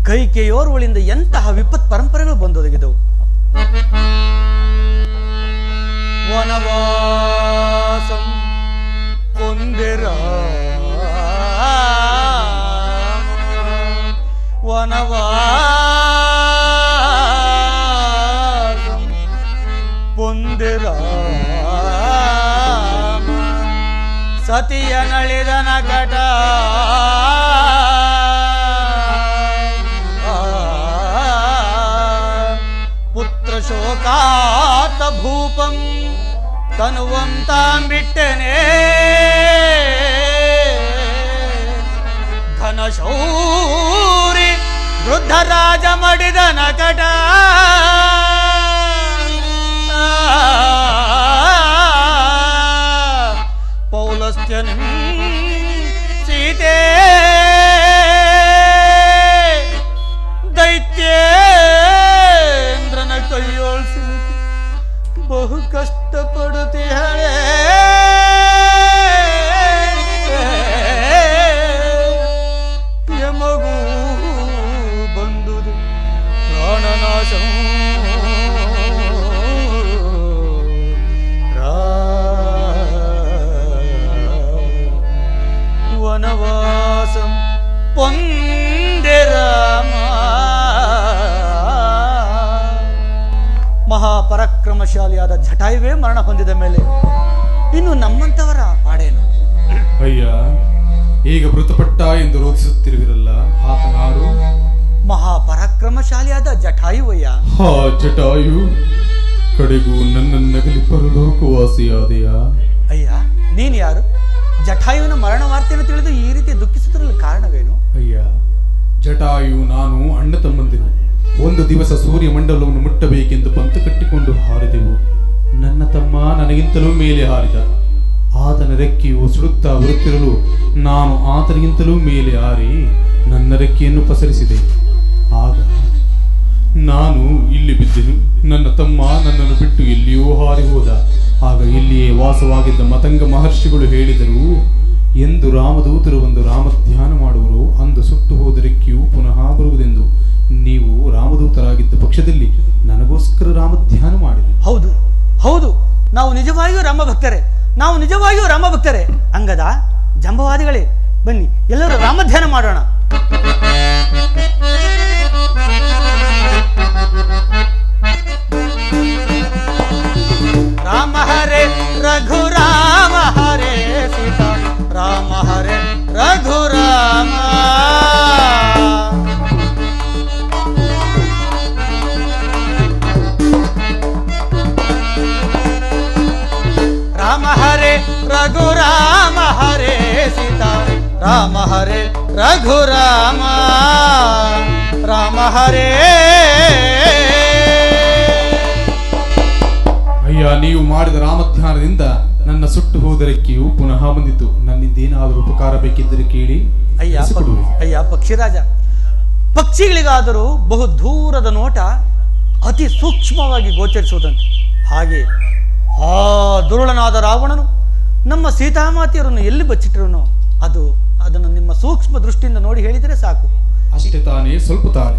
ಕೈಕೆಯೋರ್ವಳಿಂದ ಎಂತಹ ವಿಪತ್ ಪರಂಪರೆಗಳು ಬಂದೊದಗಿದವು. ವನವಾಸಂ ಪೊಂದೆರ ವನವಾಸಂ ಪೊಂದೆರ ಸತಿಯ ನಳಿದನ ಕಟ ಪುತ್ರ ಶೋಕಾತ ಭೂಪಂ ತನುವಂ ತಾಂ ಬಿಟ್ಟನೆ ಘನಶೌರಿ ವೃದ್ಧರಾಜ ಮಡಿದನ ಕಟ ಪೌಲಸ್ತ್ಯನ ಸೀತೆ ದೈತ್ಯೇಂದ್ರನ ಕೈಯೋಳಿಸಿ ಬಹು ಕಷ್ಟಪಡುತ್ತೆ ಹಳೆ ಯಮಗೂ ಬಂದುದು ಪ್ರಾಣನಾಶ ವನವಾಸಂ ಪೊಂದೆರಾಮ. ಮಹಾಪರಾಕ್ರಮಶಾಲಿಯಾದ ಜಟಾಯುವೇ ಮರಣ ಹೊಂದಿದ ಮೇಲೆ ಇನ್ನು ನಮ್ಮಂತವರ ಪಾಡೇನು? ಅಯ್ಯ, ಈಗ ಮೃತಪಟ್ಟ ಎಂದು ರೋಧಿಸುತ್ತಿರುವಿರಲ್ಲ, ಆತನಾರು? ಮಹಾಪರಾಕ್ರಮಶಾಲಿಯಾದ ಜಟಾಯುವಯ್ಯ. ಹಾ ಜಟಾಯು, ಕಡೆಗೂ ನನ್ನನ್ನಗಲಿ ಪರಲೋಕವಾಸಿಯಾದೆಯಾ? ಅಯ್ಯ, ನೀನು ಯಾರು? ಜಟಾಯುವಿನ ಮರಣ ವಾರ್ತೆಯನ್ನು ತಿಳಿದು ಈ ರೀತಿ ದುಃಖಿಸುತ್ತಿರಲು ಕಾರಣವೇನು? ಅಯ್ಯ, ಜಟಾಯು ನಾನು ಅಣ್ಣ ತಮ್ಮಂದಿರು. ಒಂದು ದಿವಸ ಸೂರ್ಯ ಮಂಡಲವನ್ನು ಮುಟ್ಟಬೇಕೆಂದು ಪಂತು ಕಟ್ಟಿಕೊಂಡು ಹಾರಿದೆವು. ನನ್ನ ತಮ್ಮ ನನಗಿಂತಲೂ ಮೇಲೆ ಹಾರಿದ. ಆತನ ರೆಕ್ಕೆಯು ಸುಡುತ್ತಾ ಬರುತ್ತಿರಲು ನಾನು ಆತನಿಗಿಂತಲೂ ಮೇಲೆ ಹಾರಿ ನನ್ನ ರೆಕ್ಕೆಯನ್ನು ಪಸರಿಸಿದೆ. ಆಗ ನಾನು ಇಲ್ಲಿ ಬಿದ್ದೆನು. ನನ್ನ ತಮ್ಮ ನನ್ನನ್ನು ಬಿಟ್ಟು ಎಲ್ಲಿಯೋ ಹಾರಿ ಹೋದ. ಆಗ ಇಲ್ಲಿಯೇ ವಾಸವಾಗಿದ್ದ ಮತಂಗ ಮಹರ್ಷಿಗಳು ಹೇಳಿದರು, ಎಂದು ರಾಮದೂತರು ಒಂದು ರಾಮಧ್ಯಾನ ಮಾಡುವರು, ಅಂದು ಸುಟ್ಟು ಹೋದ ರೆಕ್ಕೆಯು ಪುನಃ ಬರುವುದೆಂದು. ನೀವು ರಾಮದೂತರಾಗಿದ್ದ ಪಕ್ಷದಲ್ಲಿ ನನಗೋಸ್ಕರ ರಾಮಧ್ಯಾನ ಮಾಡಿರಿ. ಹೌದು ಹೌದು, ನಾವು ನಿಜವಾಗಿಯೂ ರಾಮಭಕ್ತರೇ, ನಾವು ನಿಜವಾಗಿಯೂ ರಾಮಭಕ್ತರೇ. ಅಂಗದ, ಜಂಬವಾದಿಗಳೇ, ಬನ್ನಿ ಎಲ್ಲರೂ ರಾಮಧ್ಯಾನ ಮಾಡೋಣ. ರಾಮ ಹರೇ ರಘುರಾಮ ಹರೇ ಸೀತಾ ರಾಮ ಹರೇ ರಘುರಾಮ. ರಾಮ ಹರೇ ರಘುರಾಮ ಹರೇ ಸೀತಾ ರಾಮ ಹರೇ ರಘುರಾಮ ರಾಮ ಹರೇ. ಅಯ್ಯ, ನೀವು ಮಾಡಿದ ರಾಮಧ್ಯಾನದಿಂದ ನನ್ನ ಸುಟ್ಟು ಹೋದ ರೆಕ್ಕೆಯು ಪುನಃ ಬಂದಿತು. ನನ್ನಿಂದೇನಾದರೂ ಉಪಕಾರ ಬೇಕಿದ್ದರೆ ಕೇಳಿ. ಅಯ್ಯ ಪಕ್ಷಿರಾಜ, ಪಕ್ಷಿಗಳಿಗಾದರೂ ಬಹು ದೂರದ ನೋಟ ಅತಿ ಸೂಕ್ಷ್ಮವಾಗಿ ಗೋಚರಿಸುವುದಂತೆ. ಹಾಗೆ ಆ ದುರುಳನಾದ ರಾವಣನು ನಮ್ಮ ಸೀತಾಮಾತೆಯರನ್ನು ಎಲ್ಲಿ ಬಚ್ಚಿಟ್ಟರು ಅದನ್ನು ನಿಮ್ಮ ಸೂಕ್ಷ್ಮ ದೃಷ್ಟಿಯಿಂದ ನೋಡಿ ಹೇಳಿದರೆ ಸಾಕು. ಅಷ್ಟೇ ತಾನೇ, ಸ್ವಲ್ಪ ತಾನೇ.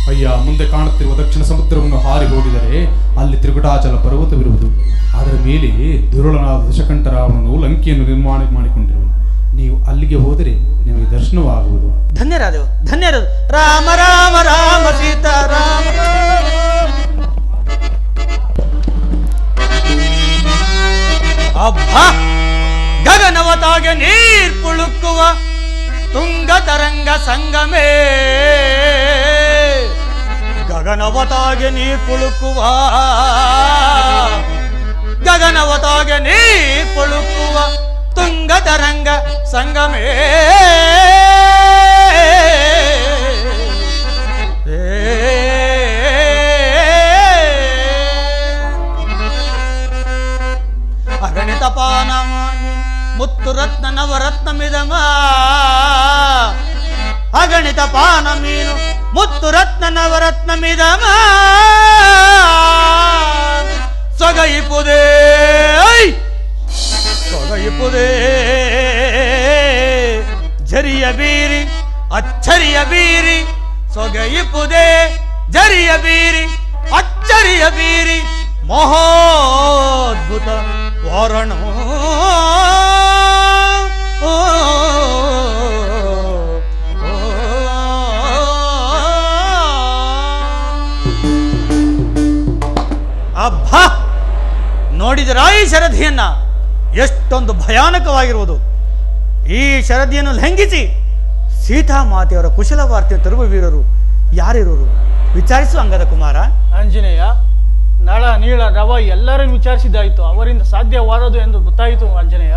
ಅಯ್ಯ, ಮುಂದೆ ಕಾಣುತ್ತಿರುವ ದಕ್ಷಿಣ ಸಮುದ್ರವನ್ನು ಹಾರಿ ಹೋಗಿದರೆ ಅಲ್ಲಿ ತ್ರಿಕುಟಾಚಲ ಪರ್ವತವಿರುವುದು. ಅದರ ಮೇಲೆ ದುರುಳನಾದ ದಶಕಂಠ ರಾವಣನು ಲಂಕೆಯನ್ನು ನಿರ್ಮಾಣ ಮಾಡಿಕೊಂಡಿರುವುದು. ನೀವು ಅಲ್ಲಿಗೆ ಹೋದರೆ ನಿಮಗೆ ದರ್ಶನವಾಗುವುದು. ಧನ್ಯರಾದೆವು, ಧನ್ಯರಾದ. ರಾಮ ರಾಮ ರಾಮ ಸೀತಾರಾಮ. ಅಬ್ಬ, ಗಗನವತಾಗೆ ನೀರ್ ಪುಳುಕುವ ತುಂಗ ತರಂಗ ಸಂಗಮೇ, ಗಗನವತಾಗೆ ನೀರ್ ಪುಳುಕುವ, ಗಗನವತಾಗೆ ನೀರ್ ಪುಳುಕುವ ತುಂಗ ತರಂಗ ಸಂಗಮೇ. ಅಗಣಿತ ಪಾನಮ ಮುತ್ತು ರತ್ನ ನವರತ್ನ ಮಿದಮ, ಅಗಣಿತ ಪಾನ ಮೀನು ಮುತ್ತು ರತ್ನ ನವರತ್ನ ಮಿದಮ ಸೊಗಯಿಪುದೇ ಸೊಗಯಿಪುದೇ ಜರಿಯ ಬೀರಿ ಅಚ್ಚರಿಯ ಬೀರಿ ಸೊಗಯಿಪುದೇ ಜರಿಯ ಬೀರಿ ಅಚ್ಚರಿಯ ಬೀರಿ ಮಹೋದ್ಭುತ ವಾರಣ ಅಬ್ಬಾ, ನೋಡಿದರಾ ಈ ಶರಧಿಯನ್ನ? ಎಷ್ಟೊಂದು ಭಯಾನಕವಾಗಿರುವುದು. ಈ ಶರಧಿಯನ್ನು ಲಂಘಿಸಿ ಸೀತಾಮಾತೆಯವರ ಕುಶಲ ವಾರ್ತೆ ತರುವ ವೀರರು ಯಾರಿರುವರು? ವಿಚಾರಿಸು ಅಂಗದ ಕುಮಾರ. ಆಂಜನೇಯ, ನಳ ನೀಳ ರವ ಎಲ್ಲರನ್ನು ವಿಚಾರಿಸಿದ್ದಾಯಿತು. ಅವರಿಂದ ಸಾಧ್ಯವಾದದು ಎಂದು ಗೊತ್ತಾಯಿತು ಆಂಜನೇಯ.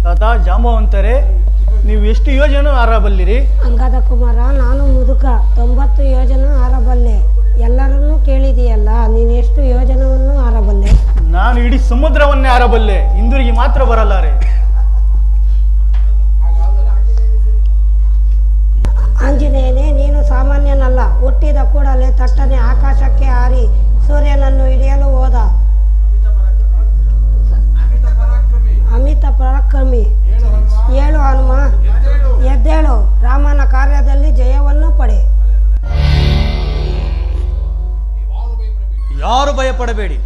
ತಾತ ಜಾಂಬವಂತರೇ, ನೀವು ಎಷ್ಟು ಯೋಜನೆ ಆರಬಲ್ಲಿರಿ? ಅಂಗದ ಕುಮಾರ, ನಾನು ಮುದುಕ, 90 ಯೋಜನೆ ಆರಬಲ್ಲೆ. ಎಲ್ಲರನ್ನೂ ಕೇಳಿದೆಯಲ್ಲ, ನೀನು ಎಷ್ಟು ಯೋಜನವನ್ನು ಆರಬಲ್ಲೆ? ನಾನು ಇಡೀ ಸಮುದ್ರವನ್ನೇ ಆರಬಲ್ಲೆ, ಇಂದಿರಿಗೆ ಮಾತ್ರ ಬರಲಾರೆ. ಆಂಜನೇಯನೇ, ನೀನು ಸಾಮಾನ್ಯನಲ್ಲ. ಹುಟ್ಟಿದ ಕೂಡಲೇ ತಟ್ಟನೆ ಆಕಾಶಕ್ಕೆ ಹಾರಿ ಸೂರ್ಯನನ್ನು ಹಿಡಿಯಲು ಹೋದ ಅಮಿತ ಪರಾಕ್ರಮಿ. ಏಳು ಹನುಮ, ಎದ್ದೇಳು, ರಾಮನ ಕಾರ್ಯದಲ್ಲಿ ಜಯವನ್ನು ಪಡೆ. ಯಾರು ಭಯಪಡಬೇಡಿ.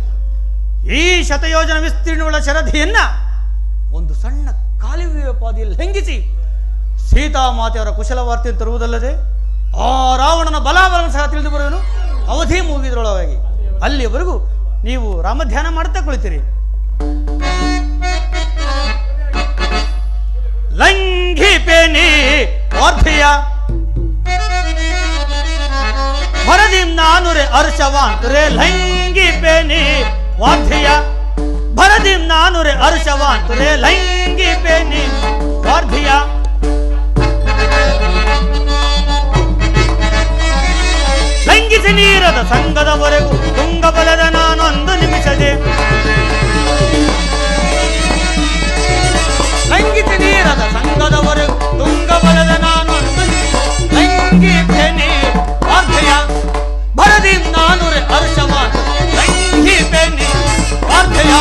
ಈ ಶತಯೋಜನ ವಿಸ್ತೀರ್ಣವುಳ್ಳ ಶರಧಿಯನ್ನ ಒಂದು ಸಣ್ಣ ಕಾಲುವೆಯ ಪಾದಿಯಲ್ಲಿ ಲಂಘಿಸಿ ಸೀತಾಮಾತೆಯವರ ಕುಶಲ ವಾರ್ತೆ ತರುವುದಲ್ಲದೆ ಆ ರಾವಣನ ಬಲಾಬಲವನ್ನು ಸಹ ತಿಳಿದು ಬರುವನು. ಅವಧಿ ಮುಗಿದ್ರೊಳಗಾಗಿ ಅಲ್ಲಿಯವರೆಗೂ ನೀವು ರಾಮಧ್ಯಾನ ಮಾಡುತ್ತಾ ಕುಳಿತೀರಿ. ಲಂಘಿಪೆನಿ ವಾರ್ತೆಯ ಭರದಿಂ ನಾನುರೆ ಅರ್ಷವಾಂತುರೆ ಲಂಘಿಪೆನಿ ವಾರ್ತೆಯ ಭರದಿಂ ನಾನುರೆ ಅರ್ಷವಾಂತುರೆ ಲಂಘಿಪೆನಿ ವಾರ್ತೆಯ ಲಂಘಿಸಿ ನೀರದ ಸಂಘದವರೆಗೂ ತುಂಗಬಲದ ನಾನೊಂದು ನಿಮಿಷದೆ ಲಂಘಿಸಿ ನೀರದ ಸಂಘದವರೆಗೂ ತುಂಗಬಲದ ನಾನೊಂದು ಲಂಘಿಪೆನಿ ವಾರ್ತೆಯ ಭರದಿಂ ನಾನುರೆ ಅರ್ಷವಾನ್ ಲಂಘಿಪೆನಿ ವಾರ್ತೆಯ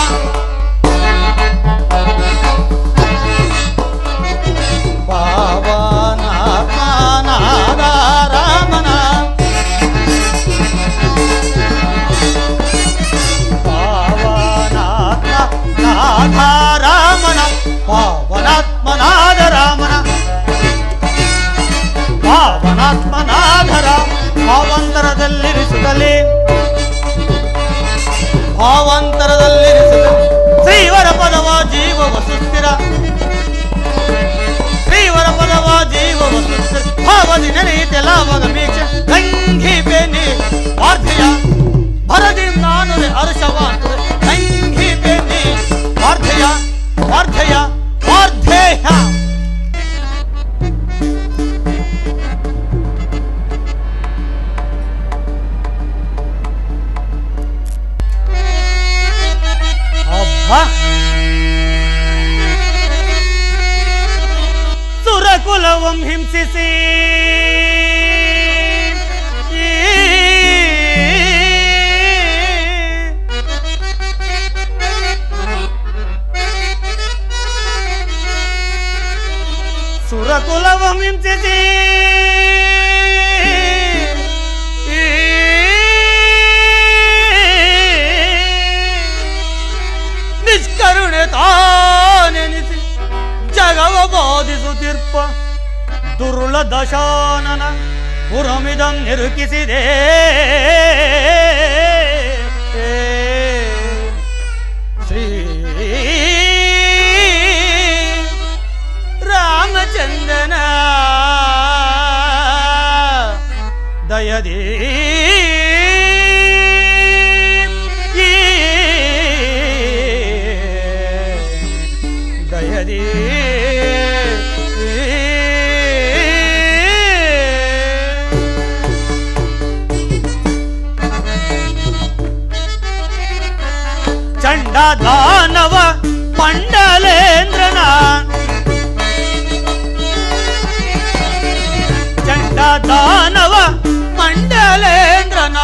ಪಾವನಾತ್ಮನಾದ ರಾಮನ ಪಾವನಾತ್ಮನಾದ ರಾಮನ ಪಾವನಾತ್ಮನಾದ ರಾಮನ ಪಾವನಾತ್ಮನಾದ ರಾಮ ಭಾವಾಂತರದಲ್ಲಿರಿಸುತ್ತಲೇ ಶ್ರೀವರ ಪದವ ಜೀವವ ಸುಸ್ಥಿರ ಶ್ರೀವರ ಪದವ ಜೀವವ ಸುಸ್ಥಿರ ಭಾವದಿ ನೆನೆಯಿತೆ ಲಾಭದ ಮೀಕ್ಷೆ ಲಂಘಿಪೆನಿ ವಾರ್ತೆಯ ಭರದಿಂ ನಾನುರೆ ಅರ್ಷವಾಂತುರೆ ಲಂಘಿಪೆನಿ ವಾರ್ತೆಯ ವಾರ್ತೆಯ ವಾರ್ಧೇಯ. ಸುರಕುಲವಂ ಹಿಂಸಿಸಿ ಸುರಕುಲವಂ ಹಿಂಸಿಸಿ ನಿಷ್ಕರುಣೆ ತಾನೆನಿಸಿ ಜಗವ ಬೋಧಿಸುತ್ತಿರ್ಪ ದುರುಳ ದಶಾನನ ಪುರಮಿದಂ ನಿರುಕಿಸಿದೆ ಶ್ರೀ ರಾಮಚಂದ್ರನ ದಯದಿ ದಯದಿ ಚಂಡ ದಾನವ ಮಂಡಲೇಂದ್ರನ ಚಂಡ ದಾನವ ಮಂಡಲೇಂದ್ರನ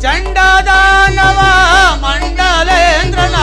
ಚಂಡ ದಾನವ ಮಂಡಲೇಂದ್ರನ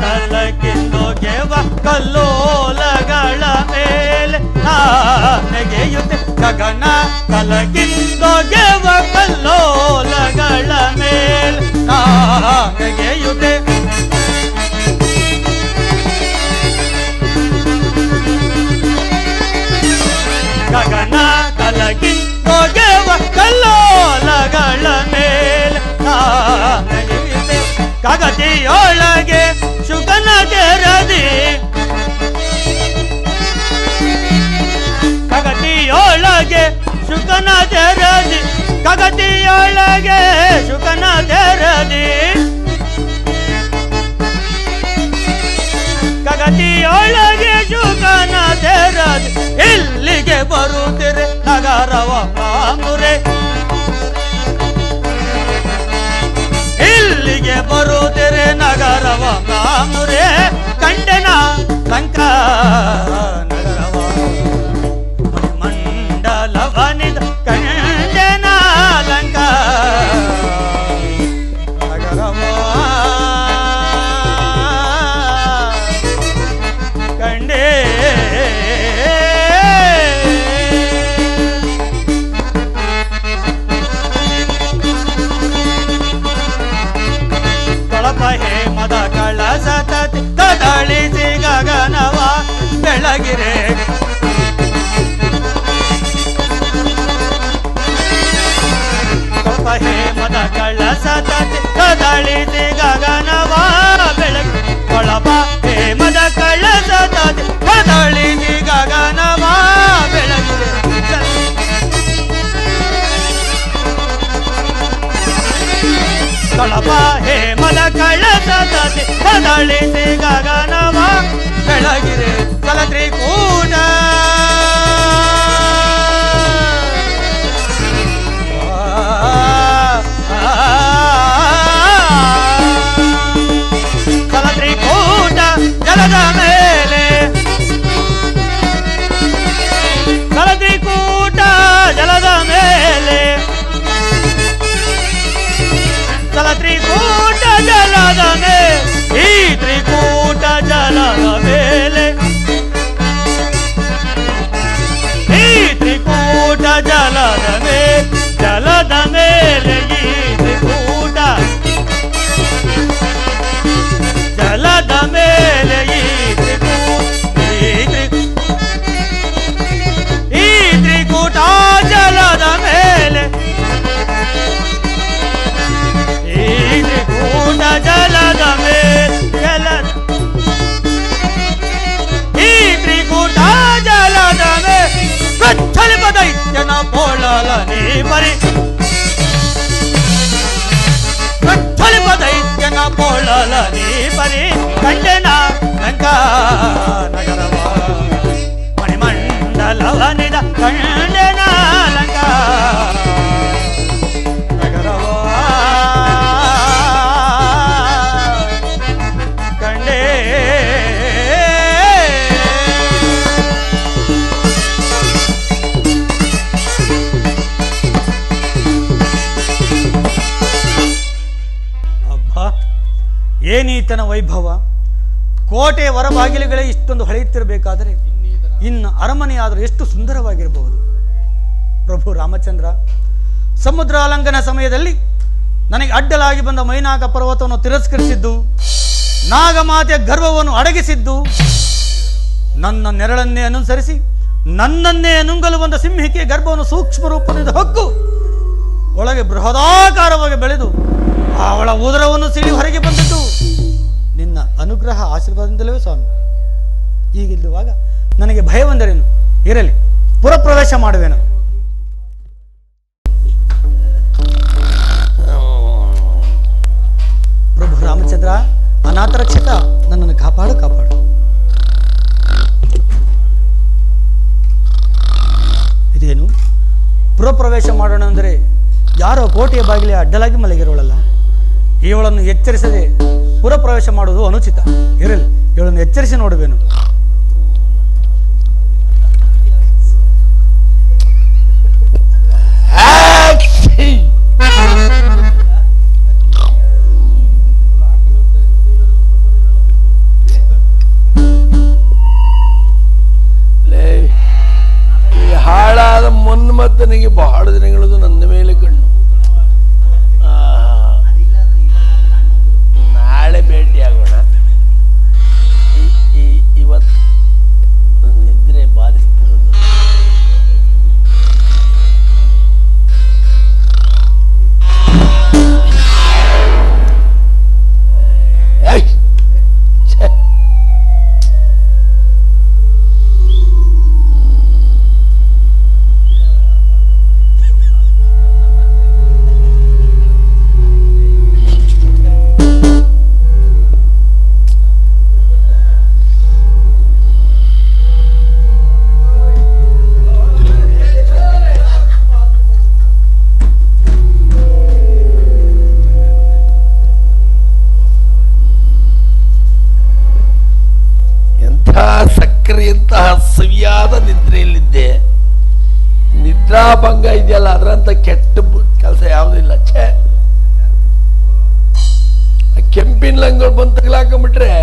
ತಲಕಿಂದೊಗೆವ ಕಲ್ಲೋಲಗಳ ಮೇಲೆ ನೆಗೆಯುತ್ತೆ ಗಗನ ತಲಕಿಂದೊಗೆವ ಕಲ್ಲೋಲಗಳ ಮೇಲೆ ನೆಗೆಯುತ್ತೆ ಗಗನ ತಲಕಿಂದೊಗೆವ ಕಲ್ಲೋಲಗಳ ಮೇಲೆ ನೆಗೆಯುತ್ತೆ ಕಗತಿಯೊಳಗೆ ಶುಕನ ತೆರದಿ ಕಗತಿಯೊಳಗೆ ಶುಕನ ತೆರದಿ ಕಗತಿಯೊಳಗೆ ಶುಕನ ತೆರದಿ ಕಗತಿಯೊಳಗೆ ಶುಕನ ತೆರದಿ ಇಲ್ಲಿಗೆ ಬರುತ್ತಿರೆ ನಗರವ ಮಾಮುರೆ ಇಲ್ಲಿಗೆ ಬರುತ್ತಿರೆ ನಗರವ ಮಾಮುರೆ ಕಂಡನ ಲಂಕ ನಗರವ ಮಂಡಲವನಿದ ಕಂಡನ ಲಂಕ ನಗರವ ಕಂಡೇ ಹೇಮದ ಕಳಸ ಕದಳಿಸಿ ಗಗನವ ಬೆಳಗಿರೆ ಹೇಮದ ಕಳಸ ಕದಳಿಸಿ ಗಗನವ ಬೆಳಗಿ ಕೊಳಪ ಹೇಮದ ಕಳಸ ಕದಳಿಸಿ ಗಗನವ ಬೆಳಗಿರೆ ಕಳಪ ಹೇಮದ ಕಳಸ ಕದಳಿಸಿ ಗಗನವ ಬೆಳಗಿರೆ ಕಲತ್ರಿಕೂಟ ಕಲತ್ರಿಕೂಟ ಜಲದ ಮೇಲೆ ಕಲತ್ರಿಕೂಟ ಜಲದ ಮೇಲೆ ತ್ರಿಕೂಟ ಜಲದ ಮೇಲೆ ಈ ತ್ರಿಕೂಟ ಜಲದ ಮೇಲೆ ಈ ತ್ರಿಕೂಟ ಜಲದ ಮೇಲೆ ಈ ತ್ರಿಕೂಟ ಜಲದ ಮೇಲೆ ಈ ತ್ರಿಕೂಟ ಜಲದ ಮೇಲೆ ತ್ರಿಕೂಟ ಜಲದ ಮೇಲೆ ಈ ತ್ರಿಕೂಟ ಜಲದ ಮೇಲೆ ಪ್ರಚಲಿತ ದೈತ್ಯನ ಪೋಳಲ ನೀ ಬರಿ ಪ್ರಚಲಿತ ದೈತ್ಯನ ಪೋಳಲ ನೀ ಬರಿ ಕಂಡನ ಲಂಕ ನಗರವ ಮಣಿಮಂಡಲವನಿದ ಕಂಡನ ಲಂಕ ನಗರವ ಏನೀತನ ವೈಭವ ಕೋಟೆ ಹೊರಬಾಗಿಲುಗಳೇ ಇಷ್ಟೊಂದು ಹೊಳೆಯುತ್ತಿರಬೇಕಾದರೆ ಇನ್ನು ಅರಮನೆಯಾದರೂ ಎಷ್ಟು ಸುಂದರವಾಗಿರಬಹುದು. ಪ್ರಭು ರಾಮಚಂದ್ರ, ಸಮುದ್ರಾಲಂಘನ ಸಮಯದಲ್ಲಿ ನನಗೆ ಅಡ್ಡಲಾಗಿ ಬಂದ ಮೈನಾಕ ಪರ್ವತವನ್ನು ತಿರಸ್ಕರಿಸಿದ್ದು, ನಾಗಮಾತೆಯ ಗರ್ವವನ್ನು ಅಡಗಿಸಿದ್ದು, ನನ್ನ ನೆರಳನ್ನೇ ಅನುಸರಿಸಿ ನನ್ನನ್ನೇ ನುಂಗಲು ಬಂದ ಸಿಂಹಿಕೆಯ ಗರ್ಭವನ್ನು ಸೂಕ್ಷ್ಮ ರೂಪದಿಂದ ಹೊಕ್ಕು ಒಳಗೆ ಬೃಹದಾಕಾರವಾಗಿ ಬೆಳೆದು ಅವಳ ಉದರವನ್ನು ಸಿಡಿ ಹೊರಗೆ ಬಂದದ್ದು ನಿನ್ನ ಅನುಗ್ರಹ ಆಶೀರ್ವಾದದಿಂದಲೇ ಸ್ವಾಮಿ. ಹೀಗಿಲ್ಲುವಾಗ ನನಗೆ ಭಯವೆಂದರೇನು? ಇರಲಿ, ಪುರಪ್ರವೇಶ ಮಾಡುವೆನು. ಪ್ರಭು ರಾಮಚಂದ್ರ, ಅನಾಥ ರಕ್ಷಕ, ನನ್ನನ್ನು ಕಾಪಾಡು ಕಾಪಾಡು. ಇದೇನು ಪುರಪ್ರವೇಶ ಮಾಡೋಣ ಅಂದರೆ ಯಾರೋ ಕೋಟೆಯ ಬಾಗಿಲೇ ಅಡ್ಡಲಾಗಿ ಮಲಗಿರೋಳಲ್ಲ. ಇವಳನ್ನು ಎಚ್ಚರಿಸದೆ ಪುರಪ್ರವೇಶ ಮಾಡುವುದು ಅನುಚಿತ. ಇರಲಿ, ಇವಳನ್ನು ಎಚ್ಚರಿಸಿ ನೋಡುವೆನು. ರಾಮನಿಗೆ ಬಹಳ ದಿನಗಳದು ನನ್ನ ಮೇಲೆ ಕಣ್ಣು. ನಾಳೆ ಭೇಟಿಯಾಗೋಣ. ಇವತ್ತು ನಿದ್ರೆ ಬಾಧಿಸ್ತಿರೋದು. ಸಕ್ಕರೆಯಂತಹ ಸವಿಯಾದ ನಿದ್ರೆಯಲ್ಲಿದ್ದೆ. ನಿದ್ರಾಭಂಗ ಇದೆಯಲ್ಲ, ಅದರಂತ ಕೆಟ್ಟ ಕೆಲಸ ಯಾವುದಿಲ್ಲ. ಛೇ, ಕೆಂಪಿನ ಲಂಗಳು ಬಂದು ತಗಲಾಕೊಂಡ್ಬಿಟ್ರೆ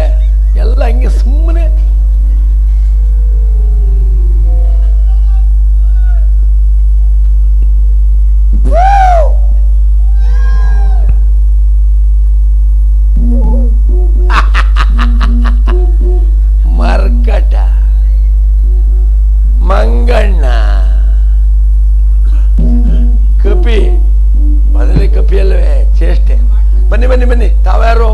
ಎಲ್ಲ ಹಂಗೆ ಸುಮ್ಮನೆ. ಮರ್ಕಟ ಮಂಗಣ್ಣ ಕಪಿ ಬದಲಿ ಕಪಿ ಅಲ್ವೇ ಚೇಷ್ಟೆ. ಬನ್ನಿ ಬನ್ನಿ ಬನ್ನಿ. ತಾವ್ಯಾರು?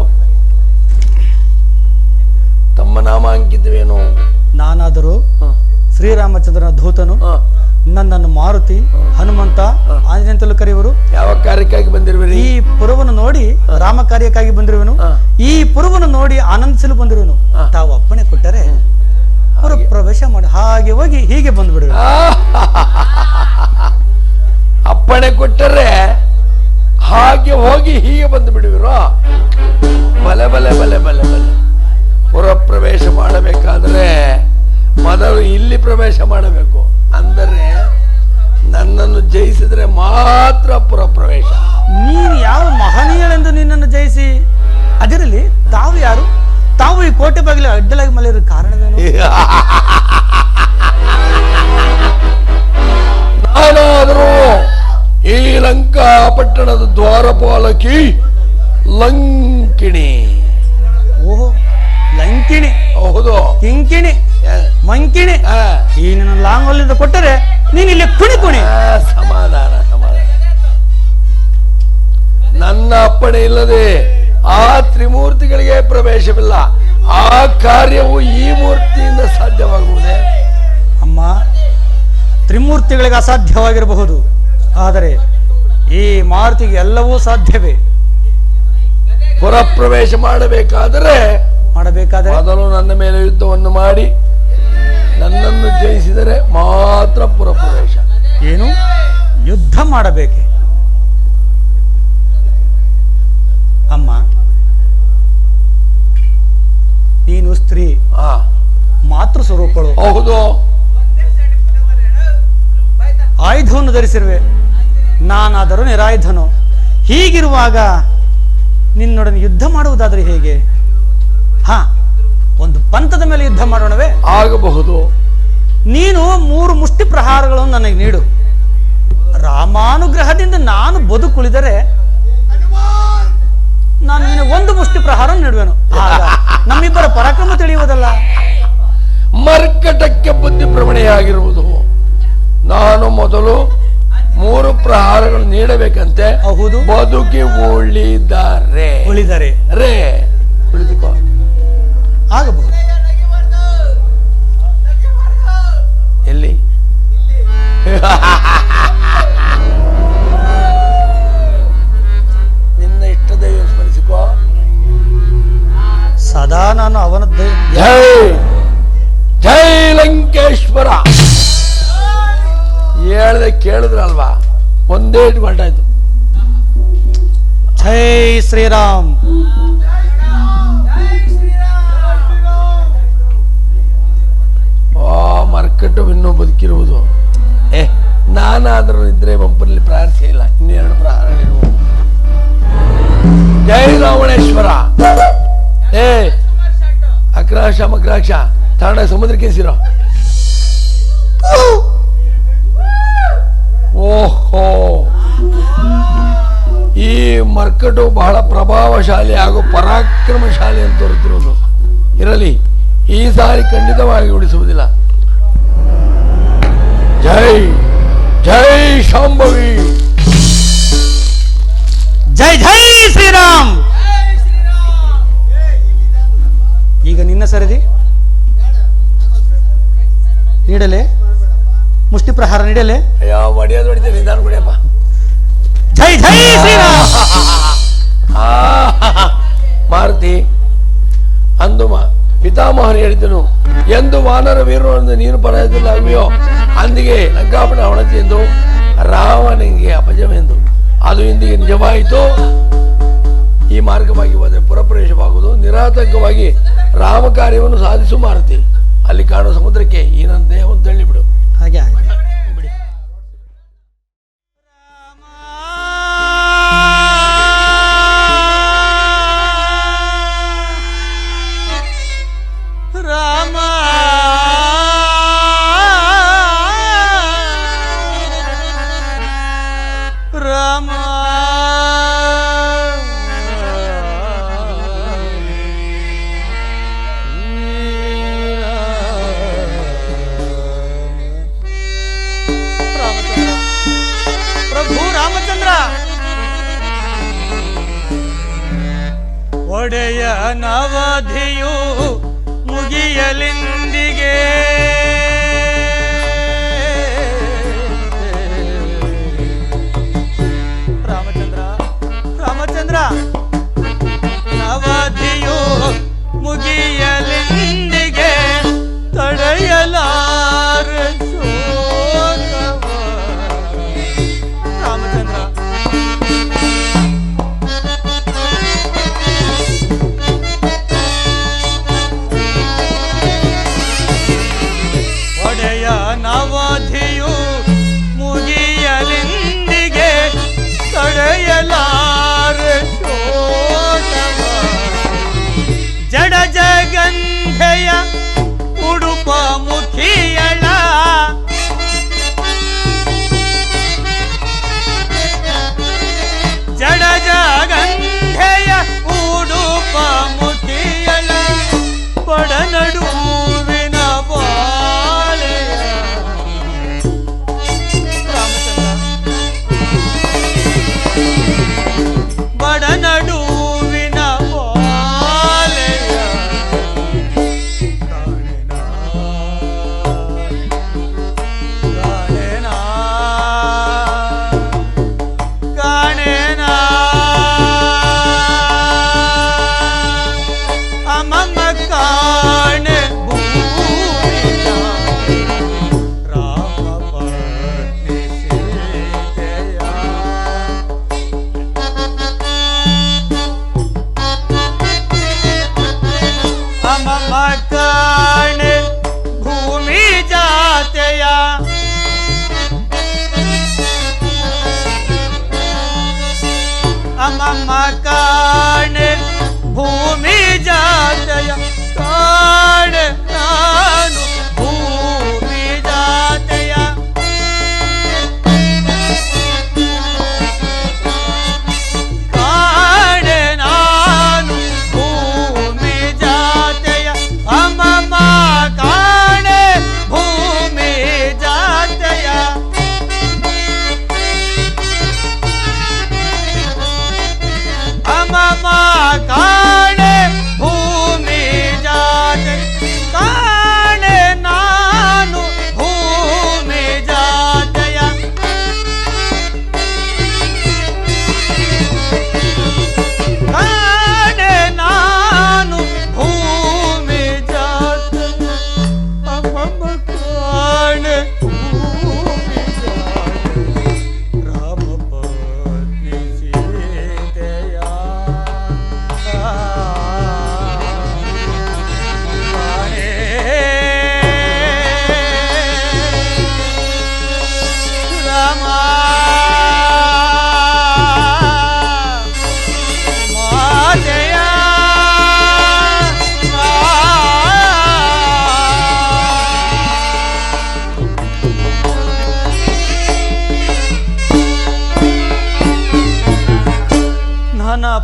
ತಮ್ಮ ನಾಮ ಅಂಕಿತವೇನು? ನಾನಾದರೂ ಶ್ರೀರಾಮಚಂದ್ರನ ಧೂತನು. ನನ್ನನ್ನು ಮಾರುತಿ, ಹನುಮಂತ, ಆಂಜನೇಯ ಅಂತಲೂ ಕರೆಯುವರು. ಯಾವ ಕಾರ್ಯಕ್ಕಾಗಿ ಬಂದಿರುವಿರಿ? ಈ ಪುರವನ್ನು ನೋಡಿ ರಾಮ ಕಾರ್ಯಕ್ಕಾಗಿ ಬಂದಿರುವೆನು. ಈ ಪುರವನ್ನು ನೋಡಿ ಆನಂದಿಸಲು ಬಂದಿರುವೆನು. ತಾವು ಅಪ್ಪಣೆ ಕೊಟ್ಟರೆ ಪುರ ಪ್ರವೇಶ ಮಾಡಿ ಹಾಗೆ ಹೋಗಿ ಹೀಗೆ ಬಂದ್ಬಿಡುವೆ. ಅಪ್ಪಣೆ ಕೊಟ್ಟರೆ ಹಾಗೆ ಹೋಗಿ ಹೀಗೆ ಬಂದು ಬಿಡುವಿರೋ? ಬಲೆ ಬಲೆ ಬಲೆ ಬಲೆ ಬಲೆ. ಪುರ ಪ್ರವೇಶ ಮಾಡಬೇಕಾದ್ರೆ ಮೊದಲು ಇಲ್ಲಿ ಪ್ರವೇಶ ಮಾಡಬೇಕು. ಅಂದರೆ ನನ್ನನ್ನು ಜಯಿಸಿದ್ರೆ ಮಾತ್ರ ಪುರ ಪ್ರವೇಶ. ನೀನು ಯಾವ ಮಹನೀಯಳೆಂದು ನಿನ್ನನ್ನು ಜಯಿಸಿ? ಅದರಲ್ಲಿ ತಾವು ಯಾರು? ತಾವು ಈ ಕೋಟೆ ಬಾಗಿಲು ಅಡ್ಡಲಾಗಿ ಮಲೆಯಿರೋ ಕಾರಣವೇನು? ನಾನಾದರೂ ಈ ಲಂಕಾ ಪಟ್ಟಣದ ದ್ವಾರಪಾಲಕಿ ಲಂಕಿಣಿ. ಓಹೋ, ಲಂಕಿಣಿ. ಹೌದು. ಕಿಂಕಿಣಿ, ಮಂಕಿಣಿ. ಈ ನಿನ್ನ ಲಾಂಗೋಲಿಂದ ಕೊಟ್ಟರೆ ನೀನು ಇಲ್ಲಿ ಕುಣಿ ಕುಣಿ. ಸಮಾಧಾನ ಸಮಾಧಾನ. ನನ್ನ ಅಪ್ಪಣೆ ಇಲ್ಲದೆ ಆ ತ್ರಿಮೂರ್ತಿಗಳಿಗೆ ಪ್ರವೇಶವಿಲ್ಲ. ಆ ಕಾರ್ಯವು ಈ ಮೂರ್ತಿಯಿಂದ ಸಾಧ್ಯವಾಗುವುದೇ? ಅಮ್ಮ, ತ್ರಿಮೂರ್ತಿಗಳಿಗೆ ಅಸಾಧ್ಯವಾಗಿರಬಹುದು, ಆದರೆ ಈ ಮಾರುತಿಗೆ ಎಲ್ಲವೂ ಸಾಧ್ಯವೇ. ಪುರ ಪ್ರವೇಶ ಮಾಡಬೇಕಾದರೆ ಮೊದಲು ನನ್ನ ಮೇಲೆ ಯುದ್ಧವನ್ನು ಮಾಡಿ ನನ್ನನ್ನು ಜಯಿಸಿದರೆ ಮಾತ್ರ ಪುರ ಪ್ರವೇಶ. ಏನು ಯುದ್ಧ ಮಾಡಬೇಕೆ? ಅಮ್ಮ, ನೀನು ಸ್ತ್ರೀ, ಮಾತೃ ಸ್ವರೂಪಗಳು. ಹೌದು. ಆಯುಧವನ್ನು ಧರಿಸಿರುವೆ, ನಾನಾದರೂ ನಿರಾಯುಧನು. ಹೀಗಿರುವಾಗ ನಿನ್ನೊಡನೆ ಯುದ್ಧ ಮಾಡುವುದಾದರೆ ಹೇಗೆ? ಒಂದು ಪಂಥದ ಮೇಲೆ ಯುದ್ಧ ಮಾಡೋಣವೇ? ಆಗಬಹುದು. ನೀನು 3 ಮುಷ್ಟಿ ಪ್ರಹಾರಗಳನ್ನು ನನಗೆ ನೀಡು. ರಾಮಾನುಗ್ರಹದಿಂದ ನಾನು ಬದುಕುಳಿದರೆ ನಾನು ನಿನಗೆ 1 ಮುಷ್ಟಿ ಪ್ರಹಾರ ನೀಡುವೆನು. ಆಗ ನಮ್ಮಿಬ್ಬರ ಪರಾಕ್ರಮ ತಿಳಿಯುವುದಲ್ಲ. ಮರ್ಕಟಕ್ಕೆ ಬುದ್ಧಿ ಭ್ರಮಣೆಯಾಗಿರುವುದು. ನಾನು ಮೊದಲು 3 ಪ್ರಹಾರಗಳು ನೀಡಬೇಕಂತೆ. ಹೌದು. ಬದುಕಿ ಉಳಿದರೆ ರೇ ಕುಳಿತುಕೋ. ಆಗಬಹುದು. ಎಲ್ಲಿ? ನಿನ್ನ ಇಷ್ಟ ದೈವ ಸ್ಮರಿಸಿಕೋ. ಸದಾ ನಾನು ಅವನ ಜೈ ಜೈ ಲಂಕೇಶ್ವರ ಹೇಳ್ದೆ ಕೇಳಿದ್ರಲ್ವಾ? ಒಂದೇ ಹೊರಟಾಯ್ತು. ಜೈ ಶ್ರೀರಾಮ್. ಮರ್ಕಟ್ಟು ಇನ್ನೂ ಬದುಕಿರುವುದು. ನಾನಾದರೂ ಇದ್ರೆ ಒಬ್ಬರಲ್ಲಿ ಪ್ರಾರ್ಥನೆ ಇಲ್ಲ. ಇನ್ನೆರಡು ಪ್ರಹಾರ ಇರುವುದು. ಜೈ ರಾವಣೇಶ್ವರ. ಅಕ್ರಾಶ ಮಕ್ರಾಕ್ಷ ತಾಂಡ ಸಮುದ್ರಕ್ಕೆ ಸಿರೋ. ಓಹೋ, ಈ ಮರ್ಕಟು ಬಹಳ ಪ್ರಭಾವಶಾಲಿ ಹಾಗೂ ಪರಾಕ್ರಮಶಾಲಿ ಅಂತ ತೋರುತ್ತಿರುವುದು. ಇರಲಿ, ಈ ಸಾರಿ ಖಂಡಿತವಾಗಿ ಉಳಿಸುವುದಿಲ್ಲ. ಜೈ ಜೈ ಶಾಂಭವಿ, ಜೈ ಜೈ ಶ್ರೀರಾಮ್. ಈಗ ನಿನ್ನ ಸರದಿ ನೀಡಲೆ, ಮುಷ್ಟಿ ಪ್ರಹಾರ ನೀಡಲೆ. ಅಯ್ಯೋ ಹೊಡೆಯೋದು ಹೊಡಿತೇನೆ, ನಿಧಾನ ಕೊಡಿಯಪ್ಪ. ಜೈ ಜೈ ಶ್ರೀರಾಮ್. ಮಾರುತಿ, ಅಂದು ಪಿತಾಮಹನು ಹೇಳಿದನು, ಎಂದು ವಾನರ ವೀರರನ್ನು ನೀನು ಪರಾಜಿತಲಾಗುವೆಯೋ ಅಂದಿಗೆ ಲಂಕಾಪುರ ಅವಣತಿ ಎಂದು ರಾವಣನಿಗೆ ಅಪಜವೆಂದು. ಅದು ಇಂದಿಗೆ ನಿಜವಾಯಿತು. ಈ ಮಾರ್ಗವಾಗಿ ಹೋದರೆ ಪುರಪ್ರವೇಶವಾಗುವುದು. ನಿರಾತಂಕವಾಗಿ ರಾಮ ಕಾರ್ಯವನ್ನು ಸಾಧಿಸು ಮಾರುತಿ. ಅಲ್ಲಿ ಕಾಣುವ ಸಮುದ್ರಕ್ಕೆ ಈ ನನ್ನ ದೇಹವನ್ನು ತಳ್ಳಿಬಿಡು. ಹಾಗೆ ಆಗಲಿ. ರಾಮ ರಾಮ ಪ್ರಭು ರಾಮಚಂದ್ರ, ಒಡೆಯ ನವಧಿಯು ಮುಗಿಯಲೆಂದಿಗೆ ರಾಮಚಂದ್ರ ರಾಮಚಂದ್ರ, ನವಧಿಯು ಮುಗಿಯಲೆಂದಿಗೆ ತಡೆಯಲಾರ ಶೋಕವ. ರಾಮಚಂದ್ರ, ಒಡೆಯ ನವಧಿಯು ಮುಗಿಯಲೆಂದಿಗೆ ತಡೆಯಲಾರ ಶೋಕವ. ಜಡ ಜಗಂಧೆಯ ಉಡುಪ ಮುಖಿಯಳ ಜಡ ಜಗಂಧೆಯ ಉಡುಪ ಮುಖಿಯಳ ಬಡನಡುವಿನ ಬಾಳೆಯ. ರಾಮಚಂದ್ರ, ಬಡನಡುವಿನ ಬಾಳೆಯ ಕಾಣೆನಾ ಕಾಣೆನಾ ಕಾಣೆನಾ ಅಮಮ ಕಾಣೆ ಭೂಮಿಯ ರಾಮ ಪತ್ನಿ ಸೀತೆಯ. ಅಮಮ ಕಾಣೆ ಭೂಮಿ ಜಾತೆಯ. ಅಮಮ ಕಾಣೆ ಭೂಮಿ ಜಾತೆಯ. ಕಾಣೆ ನಾನು ಭೂಮಿ ಜಾತೆಯ. ಕಾಣೆ ನಾನು ಭೂಮಿ ಜಾತೆಯ. ಅಮಮ ಕಾಣೆ ಭೂಮಿ ಜಾತೆಯ. ಅಮಮ ಕಾಣೆ ಭೂಮಿ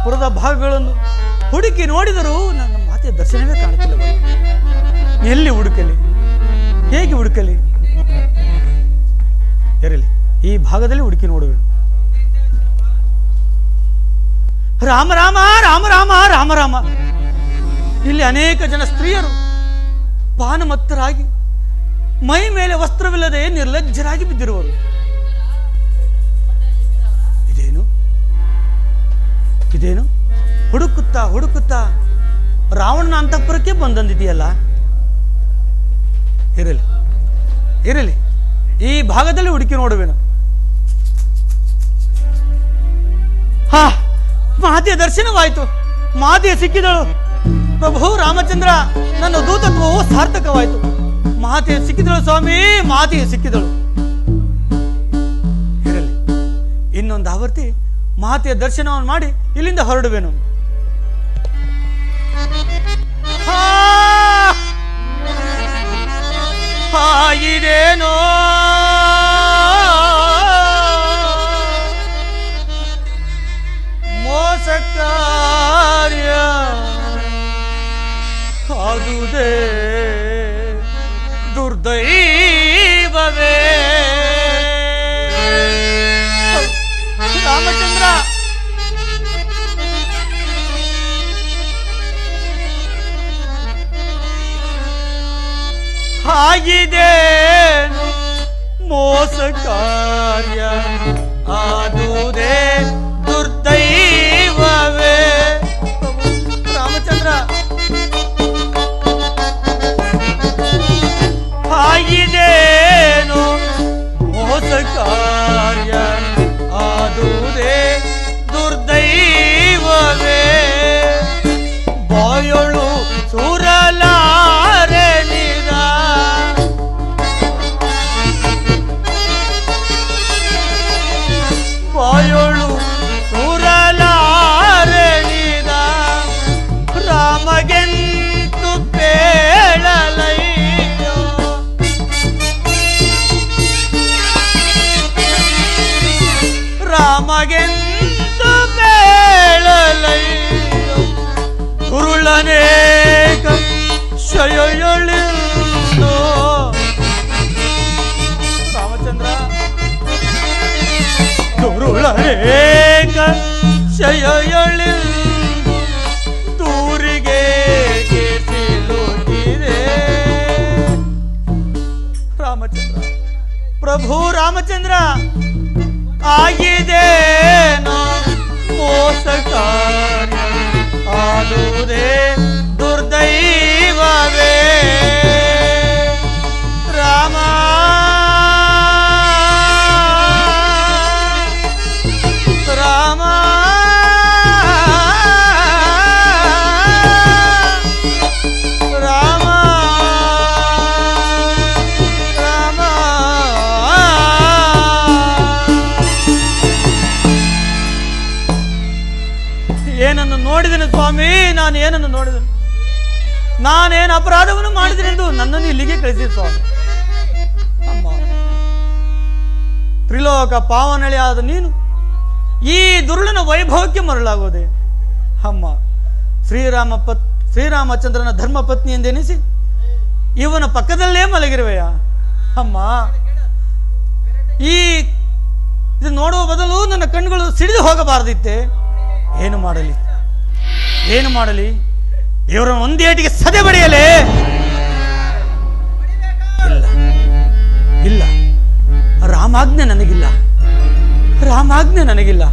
ಪುರದ ಭಾಗಗಳನ್ನು ಹುಡುಕಿ ನೋಡಿದರೂ ನನ್ನ ಮಾತೆಯ ದರ್ಶನವೇ ಕಾಣುತ್ತಿಲ್ಲ. ಎಲ್ಲಿ ಹುಡುಕಲಿ, ಹೇಗೆ ಹುಡುಕಲಿ? ಇರಲಿ, ಈ ಭಾಗದಲ್ಲಿ ಹುಡುಕಿ ನೋಡುವೆನು. ರಾಮ ರಾಮ ರಾಮ ರಾಮ ರಾಮ ರಾಮ. ಇಲ್ಲಿ ಅನೇಕ ಜನ ಸ್ತ್ರೀಯರು ಪಾನಮತ್ತರಾಗಿ ಮೈ ಮೇಲೆ ವಸ್ತ್ರವಿಲ್ಲದೆ ನಿರ್ಲಜ್ಜರಾಗಿ ಬಿದ್ದಿರುವರು. ಇದೇನು ಹುಡುಕುತ್ತಾ ಹುಡುಕುತ್ತಾ ರಾವಣನ ಅಂತಃಪುರಕ್ಕೆ ಬಂದಂದಿದೆಯಲ್ಲ. ಇರಲಿ ಇರಲಿ, ಈ ಭಾಗದಲ್ಲಿ ಹುಡುಕಿ ನೋಡುವೆನು. ಹಾ, ಮಾತೆಯ ದರ್ಶನವಾಯಿತು. ಮಾತೆಯ ಸಿಕ್ಕಿದಳು. ಪ್ರಭು ರಾಮಚಂದ್ರ, ನನ್ನ ದೂತತ್ವವು ಸಾರ್ಥಕವಾಯಿತು. ಮಾತೆಯ ಸಿಕ್ಕಿದಳು ಸ್ವಾಮಿ, ಮಾತೆಯ ಸಿಕ್ಕಿದಳು. ಇರಲಿ, ಇನ್ನೊಂದು ಆವರ್ತಿ ಮಾತೆಯ ದರ್ಶನವನ್ನು ಮಾಡಿ ಇಲ್ಲಿಂದ ಹೊರಡುವೆನು. ಇದೇನೋ ಮೋಸ ಕಾರ್ಯ ಆದುದೇ ದುರ್ದೈವವೇ. ರಾಮಚಂದ್ರ, ಆಗಿದೇನು ಮೋಸ ಕಾರ್ಯ ಆದುದೇ ದುರ್ದೈವವೇ. ರಾಮಚಂದ್ರ, ಆಗಿದೇನು ಮೋಸ ಕಾರ್ಯ ಆದುದೇ ದುರ್ದೈವವೇ. ಬಾಯೊಳು ಸುರಲಾರೆನಿದ ಬಾಯೊಳು ಸುರಲಾರೆನಿದ ರಾಮಗೆಂತು ಪೇಳಲಯ್ಯೋ. ರಾಮಗೆಂತು ಪೇಳಲಯ್ಯೋ. ಗುರುಳನೇಕ ಶಯೊಳಿಂದೋ. ರಾಮಚಂದ್ರ, ಗುರುಳನೇಕ ಶಯೊಳಿಂದು ದೂರಿಗೆ ಕೇಸಿಲುತ್ತಿದೆ. ರಾಮಚಂದ್ರ, ಪ್ರಭು ರಾಮಚಂದ್ರ, ಆಗಿದೇನೋ ಮೋಸ ಕಾರ್ಯ ಆದುದೇ ದುರ್ದೈವವೇ. ರಾಮ ರಾಮ ರಾಮ ರಾಮ. ಏನನ್ನು ನೋಡಿದೆನು ಸ್ವಾಮಿ, ನಾನು ಏನನ್ನು ನೋಡಿದೆನು? ನಾನೇನು ಅಪರಾಧವನ್ನು ಮಾಡಿದೆನೆಂದು ನನ್ನನ್ನು ಇಲ್ಲಿಗೆ ಕಳಿಸಿದ ಸ್ವಾಮಿ. ಅಮ್ಮ, ತ್ರಿಲೋಕ ಪಾವನಳೆಯಾದ ನೀನು ಈ ದುರುಳನ ವೈಭವಕ್ಕೆ ಮರಳಾಗೋದೆ. ಅಮ್ಮ, ಶ್ರೀರಾಮಚಂದ್ರನ ಧರ್ಮ ಪತ್ನಿ ಎಂದೆನಿಸಿ ಇವನ ಪಕ್ಕದಲ್ಲೇ ಮಲಗಿರುವೆಯಾ? ಅಮ್ಮ, ಇದು ನೋಡುವ ಬದಲು ನನ್ನ ಕಣ್ಣುಗಳು ಸಿಡಿದು ಹೋಗಬಾರದಿತ್ತೆ. ಏನು ಮಾಡಲಿ, ಏನು ಮಾಡಲಿ? ಇವರನ್ನು ಒಂದೇಟಿಗೆ ಸದೆ ಬಡಿಯಲೇ? ಇಲ್ಲ ಇಲ್ಲ, ರಾಮಾಜ್ಞೆ ನನಗಿಲ್ಲ, ರಾಮಾಜ್ಞೆ ನನಗಿಲ್ಲ.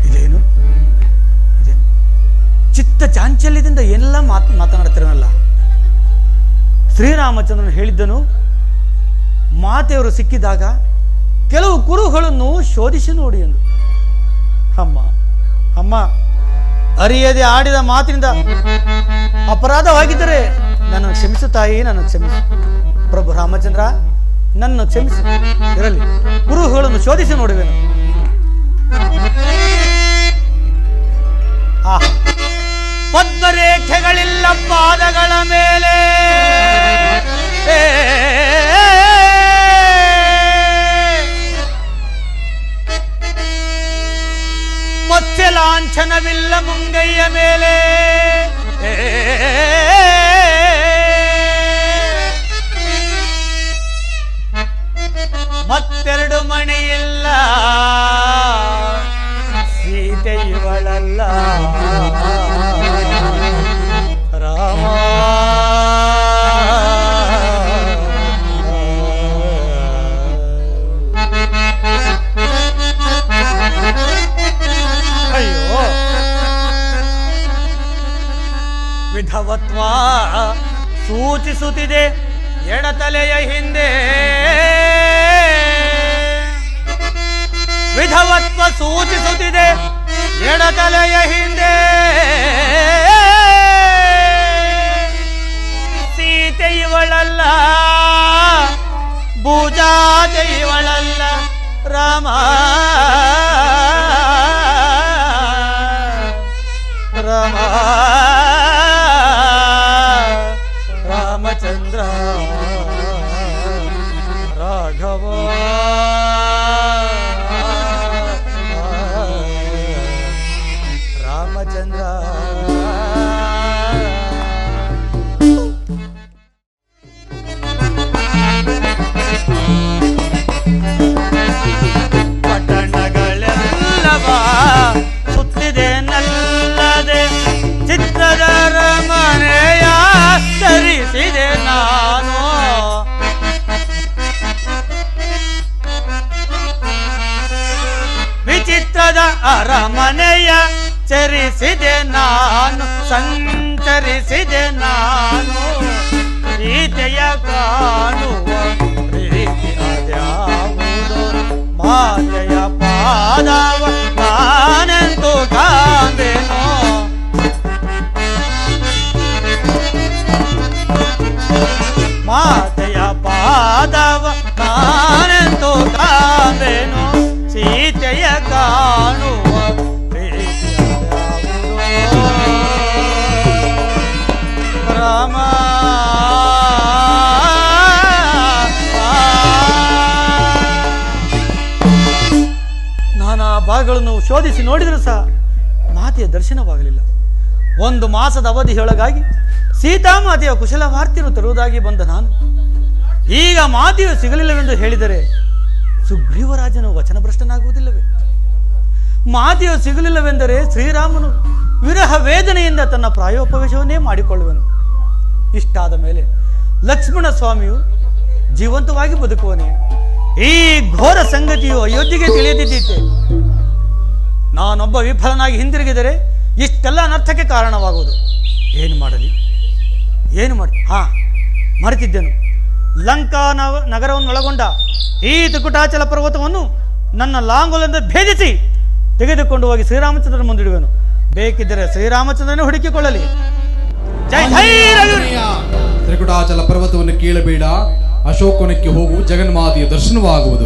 ಇದೇನು ಚಿತ್ತ ಚಾಂಚಲ್ಯದಿಂದ ಏನೆಲ್ಲ ಮಾತನಾಡ್ತಿರನಲ್ಲ. ಶ್ರೀರಾಮಚಂದ್ರನು ಹೇಳಿದ್ದನು, ಮಾತೆಯವರು ಸಿಕ್ಕಿದಾಗ ಕೆಲವು ಕುರುಹುಗಳನ್ನು ಶೋಧಿಸಿ ನೋಡಿ ಎಂದು. ಅಮ್ಮ ಅಮ್ಮ, ಅರಿಯದೆ ಆಡಿದ ಮಾತಿನಿಂದ ಅಪರಾಧವಾಗಿದ್ದರೆ ನನ್ನ ಕ್ಷಮಿಸು ತಾಯಿ, ನನ್ನ ಕ್ಷಮಿಸು. ಪ್ರಭು ರಾಮಚಂದ್ರ, ನನ್ನ ಕ್ಷಮಿಸು. ಇರಲಿ, ಕುರುಹುಗಳನ್ನು ಶೋಧಿಸಿ ನೋಡುವೆನು. ಪದ್ಮರೇಖೆಗಳಿಲ್ಲ ಪಾದಗಳ ಮೇಲೆ, ಮತ್ಸ್ಯ ಲಾಂಛನವಿಲ್ಲ ಮುಂಗೈಯ ಮೇಲೆ ಮತ್ತೆರಡು ಮಣಿಯಿಲ್ಲ ಸೀತೆ ಇವಳಲ್ಲ ರಾಮ. ಅಯ್ಯೋ ವಿಧವತ್ವ ಸೂಚಿಸುತ್ತಿದೆ ಎಡತಲೆಯ ಹಿಂದೆ, ವಿಧವತ್ವ ಸೂಚಿಸುತ್ತಿದೆ ಎಡತಲೆಯ ಹಿಂದೆ. ಸೀತೆ ಇವಳಲ್ಲ, ಭೂಜಾತೆ ಇವಳಲ್ಲ ರಾಮ. ರಾಮ ರಾಮಚಂದ್ರ ರಾಘವ ರಾಮಚಂದ್ರ. ಪಟ್ಟಣಗಳೆಲ್ಲವ ಸುತ್ತಿದೆ ನಲ್ಲದೆ ಚಿತ್ರದ ರಮಣೆಯ ತರಿಸಿದೆ ನಾನು. ವಿಚಿತ್ರದ ಅರಮನೆಯ ಚರಿಸಿದೆ ನಾನು, ಸಂಚರಿಸಿದೆ ನಾನು. ಸೀತೆಯ ಕಾಣುವ ರೀತಿ ಅದ್ಯಾವುದು, ಮಾತೆಯ ಪಾದವ ನಾನೆಂದು ಕಾಂಬೆನೋ. ಮಾತೆಯ ಪಾದವ ನಾನೆಂದು ಕಾಂಬೆನೋ. ಸೀತೆಯ ಕಾಣುವ ರಾಮ. ನಾನಾ ಭಾಗಗಳನ್ನು ಶೋಧಿಸಿ ನೋಡಿದರೂ ಸಹ ಮಾತೆಯ ದರ್ಶನವಾಗಲಿಲ್ಲ. 1 ಮಾಸದ ಅವಧಿಯೊಳಗಾಗಿ ಸೀತಾಮಾತೆಯ ಕುಶಲ ವಾರ್ತೆಯನ್ನು ತರುವುದಾಗಿ ಬಂದ ನಾನು ಈಗ ಮಾತೆಯು ಸಿಗಲಿಲ್ಲವೆಂದು ಹೇಳಿದರೆ ಸುಗ್ರೀವರಾಜನು ವಚನಭ್ರಷ್ಟನಾಗುವುದಿಲ್ಲವೇ? ಮಾತೆಯು ಸಿಗಲಿಲ್ಲವೆಂದರೆ ಶ್ರೀರಾಮನು ವಿರಹ ವೇದನೆಯಿಂದ ತನ್ನ ಪ್ರಾಯೋಪವೇಶವನ್ನೇ ಮಾಡಿಕೊಳ್ಳುವನು. ಇಷ್ಟಾದ ಮೇಲೆ ಲಕ್ಷ್ಮಣ ಸ್ವಾಮಿಯು ಜೀವಂತವಾಗಿ ಬದುಕುವನೇ? ಈ ಘೋರ ಸಂಗತಿಯು ಅಯೋಧ್ಯೆಗೆ ತಿಳಿಯದಿದ್ದೀತೆ. ನಾನೊಬ್ಬ ವಿಫಲನಾಗಿ ಹಿಂದಿರುಗಿದರೆ ಇಷ್ಟೆಲ್ಲ ಅನರ್ಥಕ್ಕೆ ಕಾರಣವಾಗುವುದು. ಏನು ಮಾಡಲಿ? ಮರೆತಿದ್ದೆನು. ಲಂಕಾ ನಗರವನ್ನೊಳಗೊಂಡ ಈ ತ್ರಿಕುಟಾಚಲ ಪರ್ವತವನ್ನು ನನ್ನ ಲಾಂಗುಲದಿಂದ ಭೇದಿಸಿ ತೆಗೆದುಕೊಂಡು ಹೋಗಿ ಶ್ರೀರಾಮಚಂದ್ರನ ಮುಂದಿಡುವೆನು. ಬೇಕಿದ್ದರೆ ಶ್ರೀರಾಮಚಂದ್ರನೇ ಹುಡುಕಿಕೊಳ್ಳಲಿ. ಜೈ ಜೈ ರಘುವೀರ. ತ್ರಿಕುಟಾಚಲ ಪರ್ವತವನ್ನು ಕೇಳಬೇಡ, ಅಶೋಕವನಕ್ಕೆ ಹೋಗು, ಜಗನ್ಮಾತೆಯ ದರ್ಶನವಾಗುವುದು.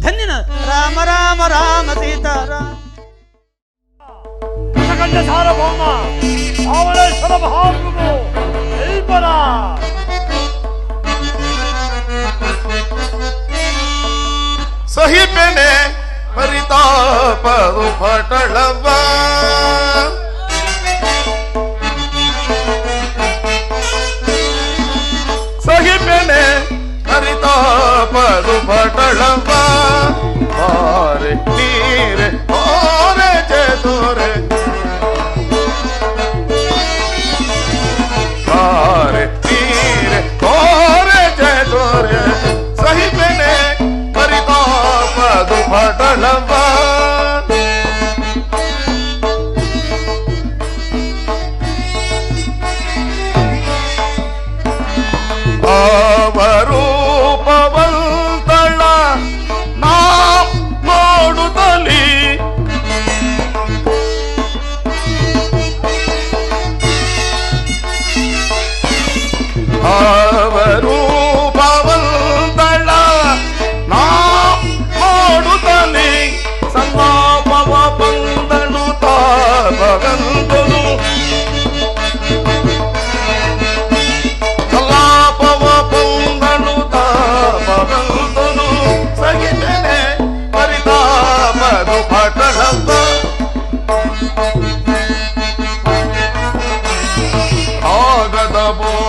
ಧನ್ಯನಾದ ರಾಮ ರಾಮ ರಾಮ ಸೀತಾರಾಮ. ಸಾರ್ವಭೌಮ ಆವಳೇಶ್ವರ ಮಹಾಪ್ರಭು ಎಲ್ಪರ ಸಹಿಪೆನೆ ಪರಿತಾಪದು ಪಟಳವ ಸಹಿಪೆನೆ ಪರಿತಾಪದು ಪಟಳವ ಆರೆ ನೀರೆ ಓರೆ ಜೇತೋರೆ ಆರೆ ನೀರೆ ಓರೆ ಜೇತೋರೆ ಸಹಿಪೆನೆ ಪರಿತಾಪದು ಪಟಳವ ಅವರೂಪವಂತಳ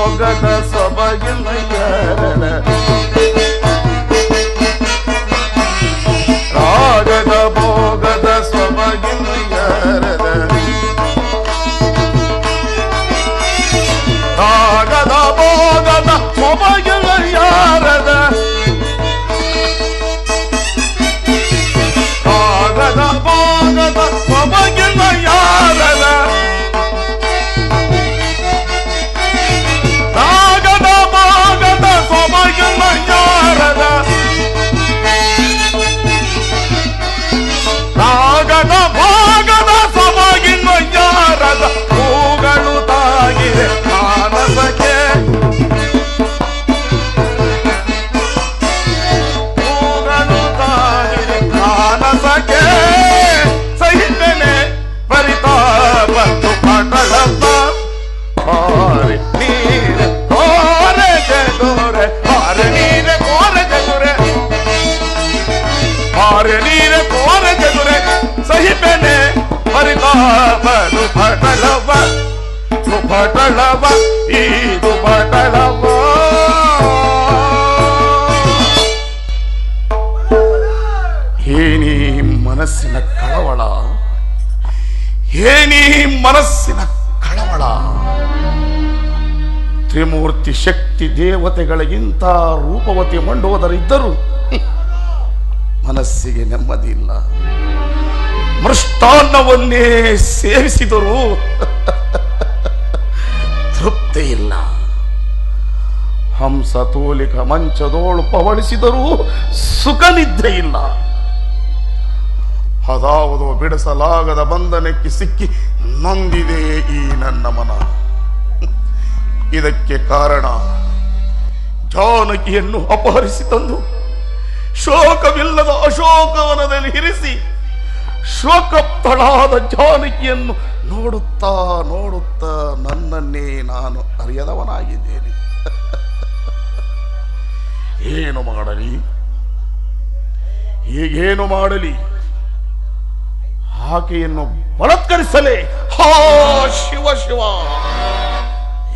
ಭೋಗದ ಸೊಬಗಿನ ಯಾರದ ರಾಗದ ಭೋಗದ ಸೊಬಗಿನ ಯಾರದ ರಾಗದ ಭೋಗದ ಸೊಬಗಿನ ಯಾರದ ರಾಗದ ಭೋಗದ ಸೊಬಗಿನ ಯಾರದ ರಾಗದ ಭೋಗದ ಸೊಬಗಿನ ಯಾರದ ರಾಗದ ಭೋಗದ ಸೊಬಗಿನ ಯಾರದ ಹೂಗಳು ತಾಗಿದೆ ಮಾನಸಕ್ಕೆ ಹೂಗಳು ತಾಗಿದೆ ಮಾನಸಕ್ಕೆ ಸಹಿತನೆ ಪರಿತಾಪ ಪಟಳಪ್ಪ ಹಾರೆ ನೀರೆ ಕೋರೆ ಜಗುರೆ ಹಾರೆ ನೀರೆ ಕೋರೆ ಜಗುರೆ ಹಾರೆ ನೀರೆ ಕೋರೆ ಜಗುರೆ ಸಹಿತನೆ ಪರಿತಾಪ ಪಟಳವ ಸುಪಟಳವ ಇದು ಪಟಳವ ಏನಿ ಮನಸ್ಸಿನ ಕಳವಳ ಏನಿ ಮನಸ್ಸಿನ ಕಳವಳ ತ್ರಿಮೂರ್ತಿ ಶಕ್ತಿ ದೇವತೆಗಳಿಗಿಂತ ರೂಪವತಿ ಮಂಡೋದರಿದ್ದರು ಮನಸ್ಸಿಗೆ ನೆಮ್ಮದಿ ಇಲ್ಲ. ಮೃಷ್ಟಾನ್ನವನ್ನೇ ಸೇವಿಸಿದರೂ ತೃಪ್ತಿ ಇಲ್ಲ. ಹಂಸ ತೋಲಿಕ ಮಂಚದೋಳು ಪವಳಿಸಿದರೂ ಸುಖ ನಿದ್ರೆ ಇಲ್ಲ. ಅದಾವುದೋ ಬಿಡಿಸಲಾಗದ ಬಂಧನಕ್ಕೆ ಸಿಕ್ಕಿ ನೊಂದಿದೆ ಈ ನನ್ನ ಮನ. ಇದಕ್ಕೆ ಕಾರಣ ಜಾನಕಿಯನ್ನು ಅಪಹರಿಸಿ ತಂದು ಶೋಕವಿಲ್ಲದ ಅಶೋಕವನದಲ್ಲಿ ಇರಿಸಿ ಶೋಕಪ್ತಳಾದ ಜಾನಕಿಯನ್ನು ನೋಡುತ್ತಾ ನೋಡುತ್ತಾ ನನ್ನನ್ನೇ ನಾನು ಅರಿಯದವನಾಗಿದ್ದೇನೆ. ಏನು ಮಾಡಲಿ, ಹೀಗೇನು ಮಾಡಲಿ? ಆಕೆಯನ್ನು ಬಲಾತ್ಕರಿಸಲೇ? ಹಾ ಶಿವ ಶಿವ,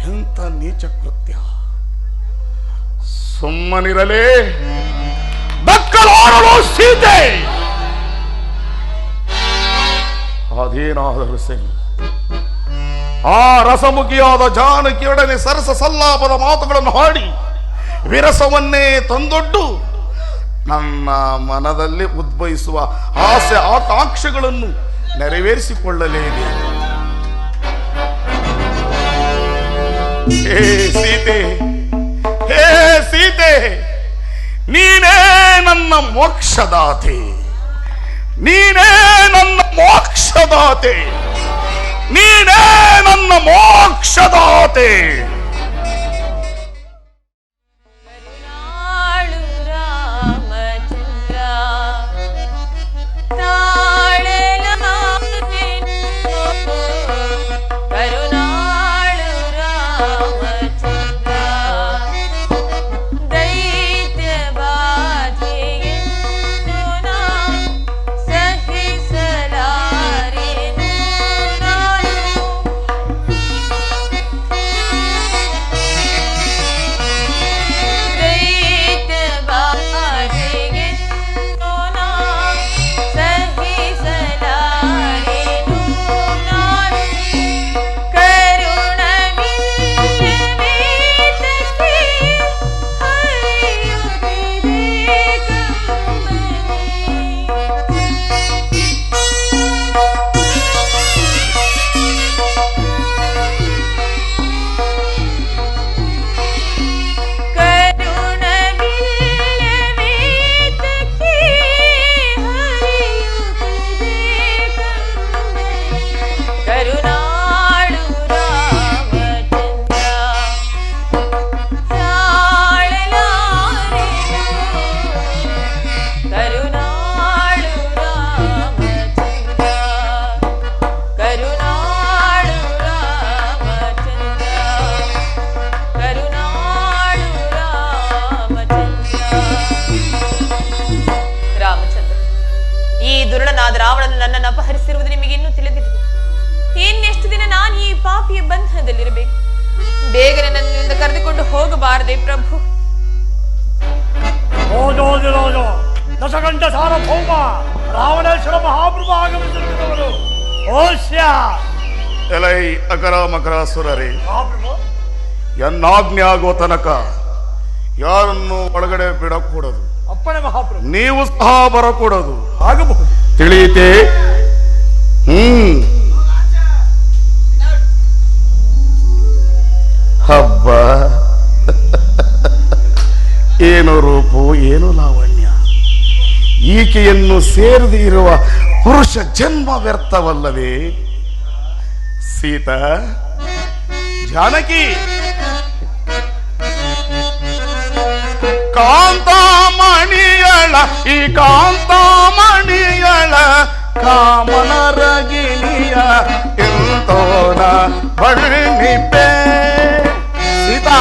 ಎಂತ ನೀಚ ಕೃತ್ಯ! ಸುಮ್ಮನಿರಲೇ, ದಕ್ಕಲಾರಳು ಸೀತೆ. ಅದೇನಾದರೂ ಸರಿ, ಆ ರಸಮುಖಿಯಾದ ಜಾನಕಿಯೊಡನೆ ಸರಸ ಸಲ್ಲಾಪದ ಮಾತುಗಳನ್ನು ಹಾಡಿ ವಿರಸವನ್ನೇ ತಂದೊಡ್ಡು ನನ್ನ ಮನದಲ್ಲಿ ಉದ್ಭವಿಸುವ ಆಸೆ ಆಕಾಂಕ್ಷೆಗಳನ್ನು ನೆರವೇರಿಸಿಕೊಳ್ಳಲೇನೆ. ಹೇ ಸೀತೆ, ಹೇ ಸೀತೆ, ನೀನೇ ನನ್ನ ಮೋಕ್ಷದಾತೆ, ನೀನೇ ನನ್ನ ಮೋಕ್ಷದಾತೆ, ನೀನೇ ನನ್ನ ಮೋಕ್ಷದಾತೆ. ರಾವಣನು ನನ್ನನ್ನು ಅಪಹರಿಸಿರುವುದು ನಿಮಗೆ ಇನ್ನೂ ತಿಳಿದಿದೆ. ಇನ್ನೆಷ್ಟು ದಿನ ನಾನು ಈ ಪಾಪಿಯ ಬಂಧನದಲ್ಲಿರಬೇಕು? ಬೇಗನೆ ನನ್ನಿಂದ ಅದೇ ಪ್ರಭು. ರೋಜೋ ದಶಗಂಟ ಸಾರ್ವಭೌಮ ರಾವಣೇಶ್ವರ ಮಹಾಪ್ರಭು ಆಗಮಿಸುತ್ತಿರುವರು. ಓಶ್ಯ ಎಲೈ ಅಕರ ಮಕರಾಸುರರೇ, ಮಹಾಪ್ರಭು ಎನ್ನಾಜ್ಞೆ ಆಗೋ ತನಕ ಯಾರನ್ನು ಒಳಗಡೆ ಬಿಡಕೂಡದು. ಅಪ್ಪಣೆ ಮಹಾಪ್ರಭು. ನೀವು ಸಹ ಬರಕೂಡದು. ಆಗಬಹುದು. ತಿಳಿಯಿತೆ? ಹಬ್ಬ ಏನು ರೂಪು, ಏನು ಲಾವಣ್ಯ. ಈಕೆಯನ್ನು ಸೇರದೇ ಇರುವ ಪುರುಷ ಜನ್ಮ ವ್ಯರ್ಥವಲ್ಲವೇ? ಸೀತಾ, ಜಾನಕಿ, ಕಾಂತಾಮಣಿಯಳ ಈ ಕಾಂತಾಮಣಿಯಳ ಕಾಮನರಗಿಣಿಯ ಎಂತೋನ ಬಳ್ಳಿಪೆ. ಸೀತಾ,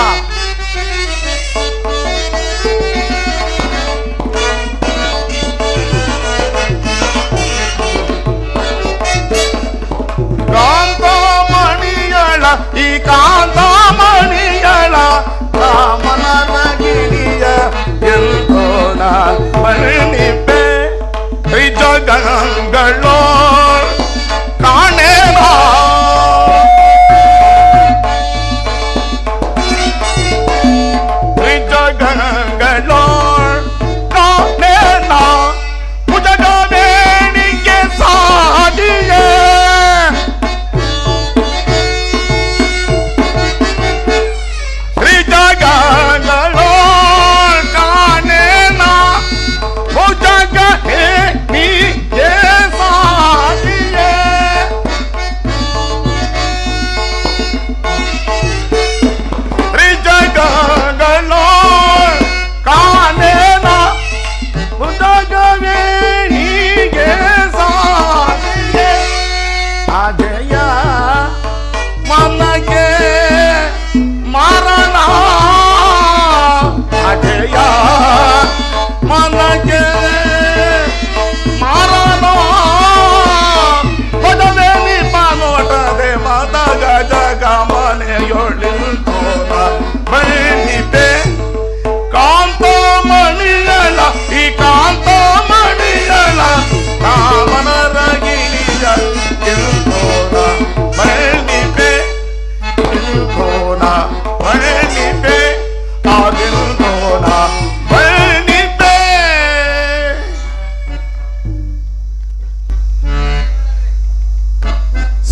ಕಾಂತಾಮಣಿಯಳ ಈ ಕಾಂತಾಮಣಿಯಳ ಕಾಮನರಗಿಣಿಯ ಎಂತೋನ ಬಳ್ಳಿಪೆ. ಜಗಂಗಳೋ ಕಾಣೇನ ಜಗಂಗಳೋ ಕಾಣೇನ ಭುಜಗವೇಣಿಗೆ ಸಾಧಿಯೇ. ಶ್ರೀ ಜಗಂಗಳೋ ಕಾಣೇನ ಭುಜಗ ಕಾಂತಮಣಿಯಳ ಈ ಕಾಂತಮಣಿಯಳ ಕಾಮನರಗಿಣಿಯ ಎಂತೋನ ಬಳ್ಳಿಪೆ. ಎಂತೋನ ಬಳ್ಳಿಪೆ, ಅದೆಂತೋನ ಬಳ್ಳಿಪೆ.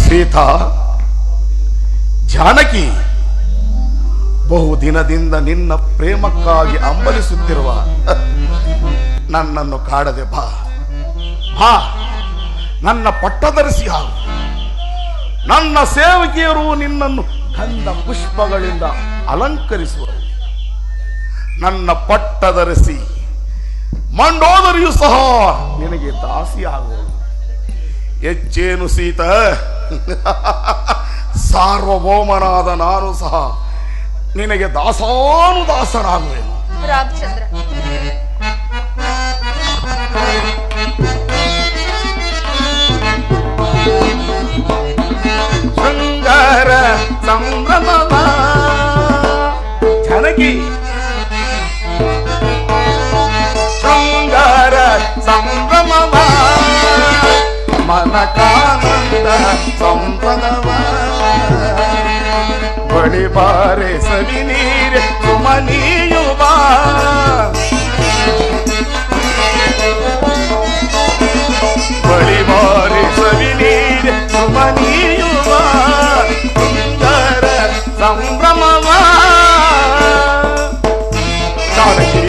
ಸೀತಾ, ಜಾನಕಿ, ಬಹುದಿನದಿಂದ ನಿನ್ನ ಪ್ರೇಮಕ್ಕಾಗಿ ಅಂಬಲಿಸುತ್ತಿರುವ ನನ್ನನ್ನು ಕಾಡದೆ ಬಾ. ಬಾ, ನನ್ನ ಪಟ್ಟಧರಿಸಿ ಹಾಗು. ನನ್ನ ಸೇವಕಿಯರು ನಿನ್ನನ್ನು ಗಂಧ ಪುಷ್ಪಗಳಿಂದ ಅಲಂಕರಿಸುವರು. ನನ್ನ ಪಟ್ಟಧರಿಸಿ ಮಂಡೋದರಿಯೂ ಸಹ ನಿನಗೆ ದಾಸಿಯಾಗುವುದು. ಹೆಚ್ಚೇನು ಸೀತ, ಸಾರ್ವಭೌಮನಾದ ನಾನು ಸಹ ನಿನಗೆ ದಾಸಾನುದಾಸನಾಗುವೆನು. ರಾಮಚಂದ್ರ, ಶೃಂಗಾರ ಸಂಭ್ರಮವ ಜನಕಿ, ಶೃಂಗಾರ ಸಂಭ್ರಮವ ಮನಕಾನಂದ ಸಂಪದವ ಬಳಿ ಬಾರೆ ಸವಿ ನೀರೆ ಸುಮನೀಯುವ ಬಳಿ ಬಾರೆ ಸವಿ ನೀರೆ ಸುಮನೀಯುವ ಸುಂದರ ಸಂಭ್ರಮವ ಜಾನಕಿ.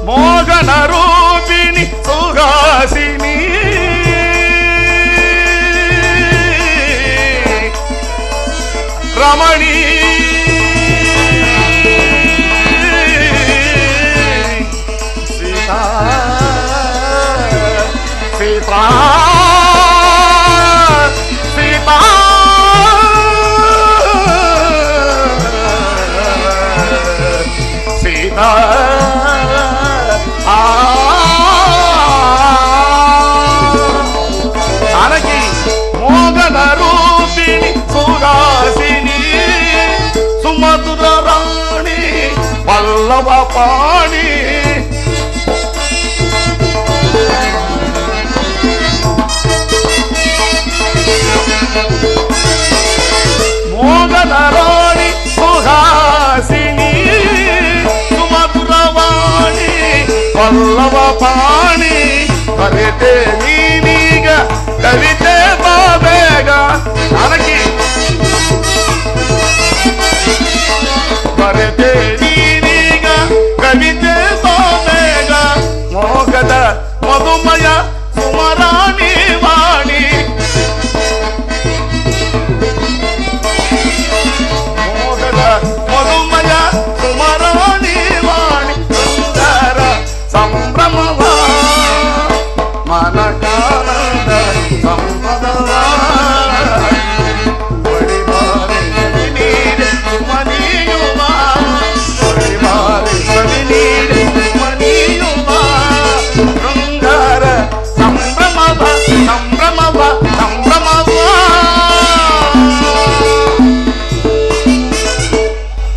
ಮೋಗನ ರೂಪಿಣಿ ಸುಹಾಸಿನಿ ರಮಣಿ ಪಲ್ಲವ ಪಾಣಿ ಮೋಗದ ರಾಣಿ ಸುಹಾಸಿನಿ ಸುಮಧುರವಾಣಿ ಪಲ್ಲವ ಪಾಣಿ ಕವಿತೆ ನೀನೀಗ ಕವಿತೆ ಬಾಬೇಗ ನನಗೆ ಕವಿತೆ ನೀನೀಗ ಕವಿತೆ ಬಾಬೇಗ ಮೋಗದ ಮಧುಮಯ ಸುಮರಾಣಿ ವಾಣಿ ಮೋಗದ ಮಧುಮಯ ಸುಮರಾಣಿ ವಾಣಿ ಸುಂದರ ಸಂಭ್ರಮವ ಮನಕಾನಂದ ಸಂಪದವ ಬಡಿಬಾರಿ ನೀಡೆ ಸುಮನಿಯುವ ಬಡಿಬಾರಿ ನೀಡೆ ಸುಮನಿಯುವ ಶೃಂಗಾರ ಸಂಭ್ರಮವ ಸಂಭ್ರಮವ ಸಂಭ್ರಮವ.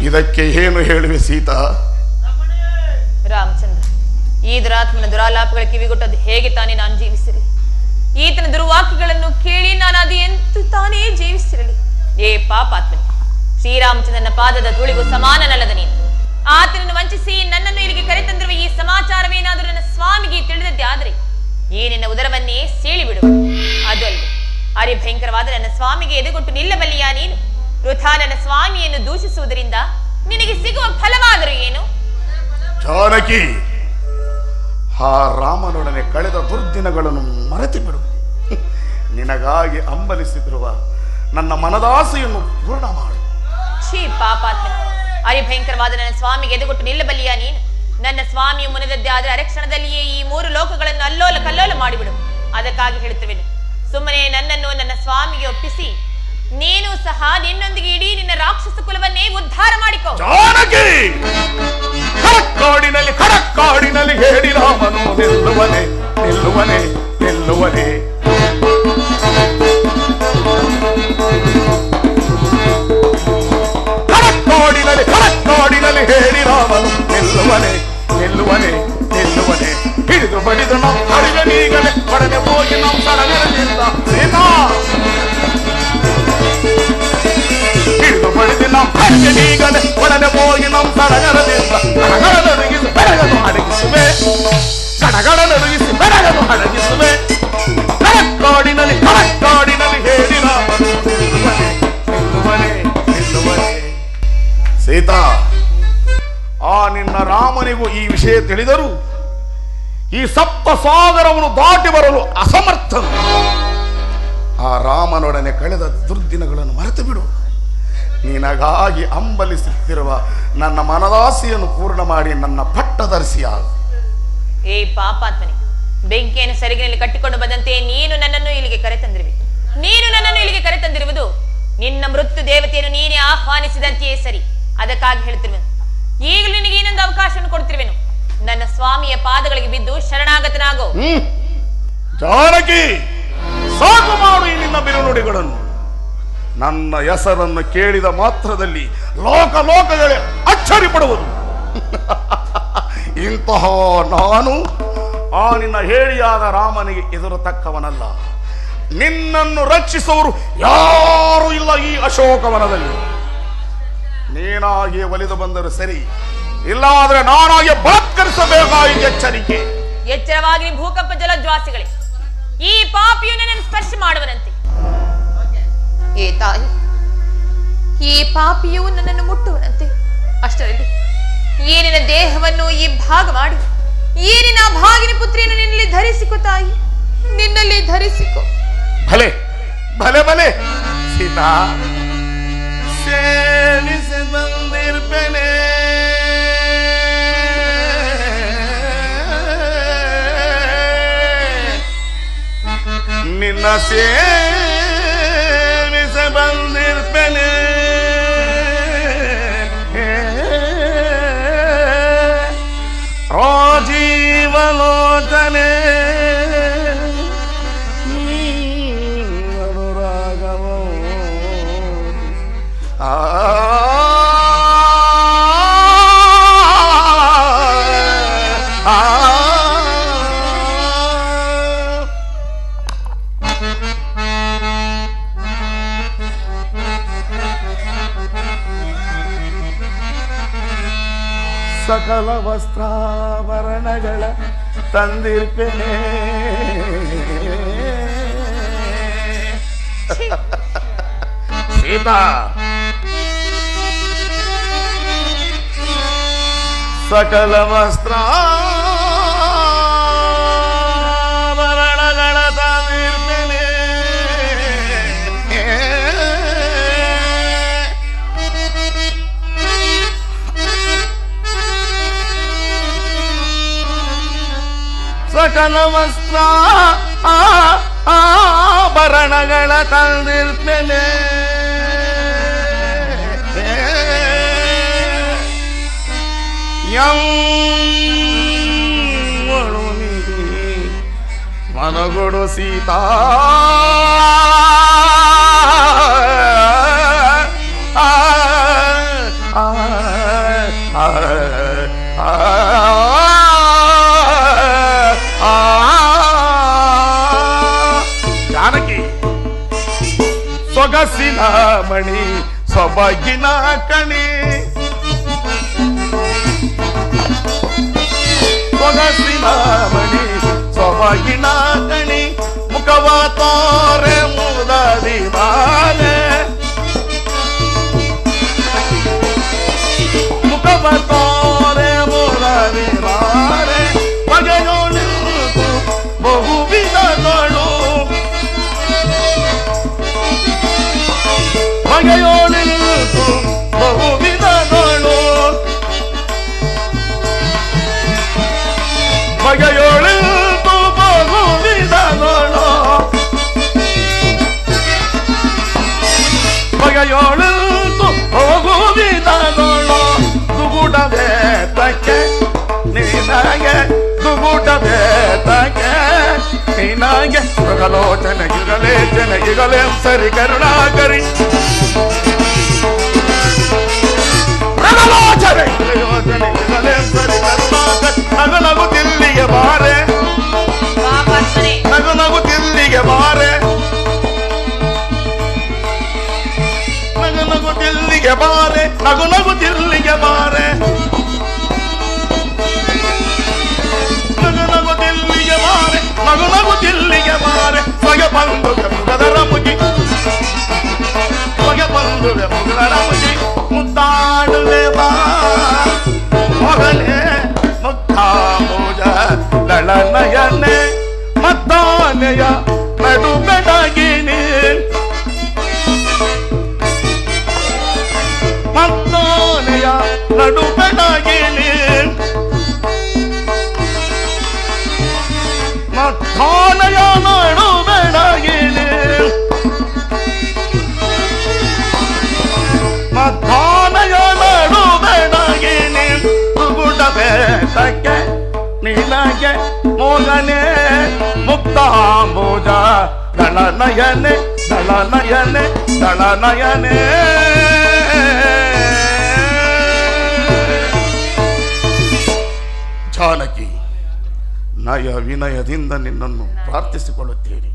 ಇದಕ್ಕೆ ಏನು ಹೇಳುವೆ ಸೀತಾ? ರಾಮಚಂದ್ರ, ಈ ದುರಾತ್ಮನ ದುರಾಲಾಪಗಳ ಕಿವಿಗೊಟ್ಟದ್ದು ಹೇಗೆ ತಾನೇ ನಾನು ಜೀವಿಸಿರಲಿ? ಈತನ ದುರ್ವಾಕ್ಯಗಳನ್ನು ಕೇಳಿ ನಾನು ಅದು ಎಂತೂ ತಾನೇ ಜೀವಿಸಿರಲಿ? ಏ ಪಾಪಾತ್ಮನೆ, ಶ್ರೀರಾಮಚಂದ್ರನ ಪಾದದ ಧೂಳಿಗೂ ಸಮಾನನಲ್ಲದ ನೀನು. ಆತನನ್ನು ವಂಚಿಸಿ ನನ್ನನ್ನು ಇಲ್ಲಿಗೆ ಕರೆತಂದಿರುವ ಈ ಸಮಾಚಾರವೇನಾದರೂ ನನ್ನ ಸ್ವಾಮಿಗೆ ತಿಳಿದದ್ದೇ ಆದರೆ ಈ ನಿನ್ನ ಉದರವನ್ನೇ ಸೀಳಿಬಿಡು. ಅದು ಅಲ್ಲದೆ ಅರಿಭಯಂಕರವಾದ ನನ್ನ ಸ್ವಾಮಿಗೆ ಎದೆಗೊಟ್ಟು ನಿಲ್ಲಬಲ್ಲಿಯಾ ನೀನು? ವೃಥಾ ನನ್ನ ಸ್ವಾಮಿಯನ್ನು ದೂಷಿಸುವುದರಿಂದ ನಿನಗೆ ಸಿಗುವ ಫಲವಾದರೂ ಏನು? ಜಾನಕಿ, ಆ ರಾಮನೊಡನೆ ಕಳೆದ ದುರ್ದಿನಗಳನ್ನು ಮರೆತು ಬಿಡು. ನಿನಗಾಗಿ ಹಂಬಲಿಸಿರುವ ನನ್ನ ಮನದಾಸೆಯನ್ನು ಪೂರ್ಣ ಮಾಡು. ಛೀ ಪಾಪಾತ್ಮ, ಅರಿಭಯಂಕರವಾದ ನನ್ನ ಸ್ವಾಮಿಗೆ ಎದೆಗೊಟ್ಟು ನಿಲ್ಲಬಲ್ಲಿಯಾ ನೀನು? ನನ್ನ ಸ್ವಾಮಿಯು ಮುನಿದದ್ದೇ ಆದರೆ ಅರಕ್ಷಣದಲ್ಲಿಯೇ ಈ 3 ಲೋಕಗಳನ್ನು ಅಲ್ಲೋಲ ಕಲ್ಲೋಲ ಮಾಡಿಬಿಡು. ಅದಕ್ಕಾಗಿ ಹೇಳುತ್ತೇನೆ, ಸುಮ್ಮನೆ ನನ್ನನ್ನು ನನ್ನ ಸ್ವಾಮಿಗೆ ಒಪ್ಪಿಸಿ ನೀನು ಸಹ ನಿನ್ನೊಂದಿಗೆ ಇಡೀ ನಿನ್ನ ರಾಕ್ಷಸ ಕುಲವನ್ನೇ ಉದ್ಧಾರ ಮಾಡಿಕೋ. ಜಾನಕಿ, ಕಡಕ್ಕಾಡಿನಲ್ಲಿ ಹೇಳಿ ರಾಮನು ನಿಲ್ಲುವನೆ ನಿಲ್ಲುವನೆ ನಿಲ್ಲುವನೆ. ಕಡಕ್ಕಾಡಿನಲ್ಲಿ ಹೇಳಿ ರಾಮನು ನಿಲ್ಲುವನೆ ನಿಲ್ಲುವನೆ ನಿಲ್ಲುವನೆ. ಹಿಡಿದು ಬಡಿದು ನಾವು ಕಡಿಮೆ ನೀಗಲೇ ಒಡನೆ ಹೋಗಿ ನಾವು ಸಡಗರದಿಂದ ಸೀತಾ ಹಿಡಿದು ಬಡಿದು ನಾವು ಕಡಿಮೆ ನೀಗಲೇ ಒಡನೆ ಹೋಗಿ ನಾವು ಸಡಗರದಿಂದ ಕಡಗಡನಡುಗಿಸಿ ಬೆಳಗನ್ನು ಅಡಗಿಸುವೆ ಕಡಗಡನಡುಗಿಸಿ ಬೆಳಗನ್ನು ಅಡಗಿಸುವೆ. ಕಡಕ್ಕಾಡಿನಲ್ಲಿ ಹೇಳಿ ರಾಮನು ನಿಲ್ಲುವನೆ ನಿಲ್ಲುವನೆ ನಿಲ್ಲುವನೆ. ಸೀತಾ, ಆ ನಿನ್ನ ರಾಮನಿಗೂ ಈ ವಿಷಯ ತಿಳಿದರೂ ಈ ಸಪ್ತ ಸಾಗರವನ್ನು ದಾಟಿ ಬರಲು ಅಸಮರ್ಥನು. ಆ ರಾಮನೊಡನೆ ಕಳೆದ ದುರ್ದಿನಗಳನ್ನು ಮರೆತು ಬಿಡು. ನಿನಗಾಗಿ ಹಂಬಲಿಸುತ್ತಿರುವ ನನ್ನ ಮನದಾಸೆಯನ್ನು ಪೂರ್ಣ ಮಾಡಿ ನನ್ನ ಪಟ್ಟದರ್ಶಿಯಾಗು. ಏ ಪಾಪಾತ್ಮನೆ, ಬೆಂಕಿಯನ್ನು ಸೆರಗಿನಲ್ಲಿ ಕಟ್ಟಿಕೊಂಡು ಬಂದಂತೆ ನೀನು ನನ್ನನ್ನು ಇಲ್ಲಿಗೆ ಕರೆತಂದಿರುವೆ. ನೀನು ನನ್ನನ್ನು ಇಲ್ಲಿಗೆ ಕರೆತಂದಿರುವುದು ನಿನ್ನ ಮೃತ್ಯು ದೇವತೆಯನ್ನು ನೀನೇ ಆಹ್ವಾನಿಸಿದಂತೆಯೇ ಸರಿ. ಅದಕ್ಕಾಗಿ ಹೇಳ್ತಿರುವೆನು, ಈಗಲೂ ನಿನಗೆ ಇನ್ನೊಂದು ಅವಕಾಶವನ್ನು ಕೊಡ್ತಿರುವೆನು. ನನ್ನ ಸ್ವಾಮಿಯ ಪಾದಗಳಿಗೆ ಬಿದ್ದು ಶರಣಾಗತನಾಗೋ. ಜಾನಕಿ, ಸಾಕು ಮಾಡು ಈ ನಿನ್ನ ಬಿರುನುಡಿಗಳನ್ನು. ನನ್ನ ಹೆಸರನ್ನು ಕೇಳಿದ ಮಾತ್ರದಲ್ಲಿ ಲೋಕಗಳೇ ಅಚ್ಚರಿ ಪಡುವುದು. ಇಂತಹ ನಾನು ಆ ನಿನ್ನ ಹೇಳಿಯಾದ ರಾಮನಿಗೆ ಎದುರು ತಕ್ಕವನಲ್ಲ. ನಿನ್ನನ್ನು ರಕ್ಷಿಸುವವರು ಯಾರೂ ಇಲ್ಲ ಈ ಅಶೋಕವನದಲ್ಲಿ. ನೀನಾಗಿ ಒಲಿದು ಬಂದರು ಸರಿ, ಇಲ್ಲಾದ್ರೆ ನಾನಾಗಿ ಬಲಾತ್ಕರಿಸಬೇಕಾಗಿ ಎಚ್ಚರಿಕೆ. ಎಚ್ಚರವಾಗಿ ಭೂಕಂಪ ಜಲಜ್ವಾಸಿಗಳೇ, ಈ ಪಾಪಿಯು ನನ್ನನ್ನು ಸ್ಪರ್ಶ ಮಾಡುವನಂತೆ. ಏ ತಾಯಿ, ಈ ಪಾಪಿಯು ನನ್ನನ್ನು ಮುಟ್ಟುವನಂತೆ. ಅಷ್ಟರಲ್ಲಿ ಏನಿನ ದೇಹವನ್ನು ಈ ಭಾಗ ಮಾಡಿ ಏನಿನ ಭಾಗಿನ ಪುತ್ರಿಯನ್ನು ನಿನ್ನಲ್ಲಿ ಧರಿಸಿಕೊ ತಾಯಿ, ನಿನ್ನಲ್ಲಿ ಧರಿಸಿಕೊ. ಭಲೆ ಭಲೆ ಭಲೆ ಸೀತಾ, ಸೇವಿಸಿ ಬಂದಿರ್ಪೇನೆ ನಿನ್ನ ಸೇವಿಸ ಬಂದಿರ್ಪೇನೆ. ರಾಜೀವಲೋಚನೆ ಅನುರಾಗವೋ ಸಕಲ ವಸ್ತ್ರಾಭರಣಗಳ ತಂದಿರ್ಪೇನೆ. ಸೀತಾ, ಸಕಲ ವಸ್ತ್ರಾಭರಣಗಳ ತಂದಿರ್ಪೇನೆ. ಸಕಲ ವಸ್ತ್ರ ಆಭರಣಗಳ ತಂದಿರ್ತೇನೆ. ಮನಗೊಡು ಸೀತಾ, ಜಾನಕಿ ಸೊಗಸಿನ ಮಣಿ ಸೊಬಗಿನ ಕಣಿ, ಸೊಗಸಿನ ಮಣಿ ಸೊಬಗಿನ ಕಣಿ, ಮುಖವ ತೋರೆ ಮುದದಿ ಬಾಲೆ, ಮುಖವ ತೋರೆ ಮುದದಿ ಬಾಲೆ, ಬಗೆಯೋಳು ಬಹುವಿಧಗಳು, ಬಗೆಯೋಳು ಬಹುವಿಧಗಳು, ಬಗೆಯೋಳು ಬಹುವಿಧಗಳು, ಬಗೆಯೋಳು ಬಹುವಿಧಗಳು. ದುಗುಡವೇ ತಕ್ಕೆ ನಿನಗೆ, ದುಗುಡವೇ ತಕ್ಕೆ ನಿನಗೆ, ಮೃಗಲೋಚನ ಯುಗಲೇ ಜನ ಯುಗಲೇ ಸರಿ ಕರುಣಾಕರಿ, ಮೃಗಲೋಚನ ಯುಗಲೇ ಸರಿ ಕರುಣಾಕರಿ. ನಗು ನಗು ದಿಲ್ಲಿಗೆ ಬಾರೆ, ನಗು ನಗು ದಿಲ್ಲಿಗೆ ಬಾರೆ, ನಗು ನಗು ದಿಲ್ಲಿಗೆ ಬಾರೆ, ನಗು ನಗು ದಿಲ್ಲಿಗೆ ಬಾರೆ, ನಗು ನಗು ದಿಲ್ಲಿಗೆ ಬಾರೆ, ನಗು ನಗು ದಿಲ್ಲಿಗೆ ಬಾರೆ. ಸೊಗೆ ಬಂದು ಮುಗದರ ಮುಗಿ, ಸೊಗೆ ಬಂದು ಮುಗದರ ಮುಗಿ, ಮುದ್ದಾಡುವೆ ಬಾ ಮೊಗಲೇ ಮುದ್ದಾಮೋಜ ದಳನಯನೆ, ಮದ್ದಾನೆಯ ನಡು ಬೆಡಗಿನಿ, ಮದ್ದಾನೆಯ ನಡು ಬೆಡಗಿನಿ, ಮದ್ದಾನೆಯ ನಡು ಬೆಡಗಿನಿ, ಮದ್ದಾನೆಯ ನಡು ಬೆಡಗಿನಿ. ತುಗುಡವೇ ತಕ್ಕೆ ನಿನಗೆ ಮೋಗನೆ, ಮುಕ್ತಾಂಬುಜ ದಳನಯನೆ, ದಳನಯನೆ, ದಳನಯನೆ. ಜಾನಕಿ, ನಯ ವಿನಯದಿಂದ ನಿನ್ನನ್ನು ಪ್ರಾರ್ಥಿಸಿಕೊಳ್ಳುತ್ತೇನೆ.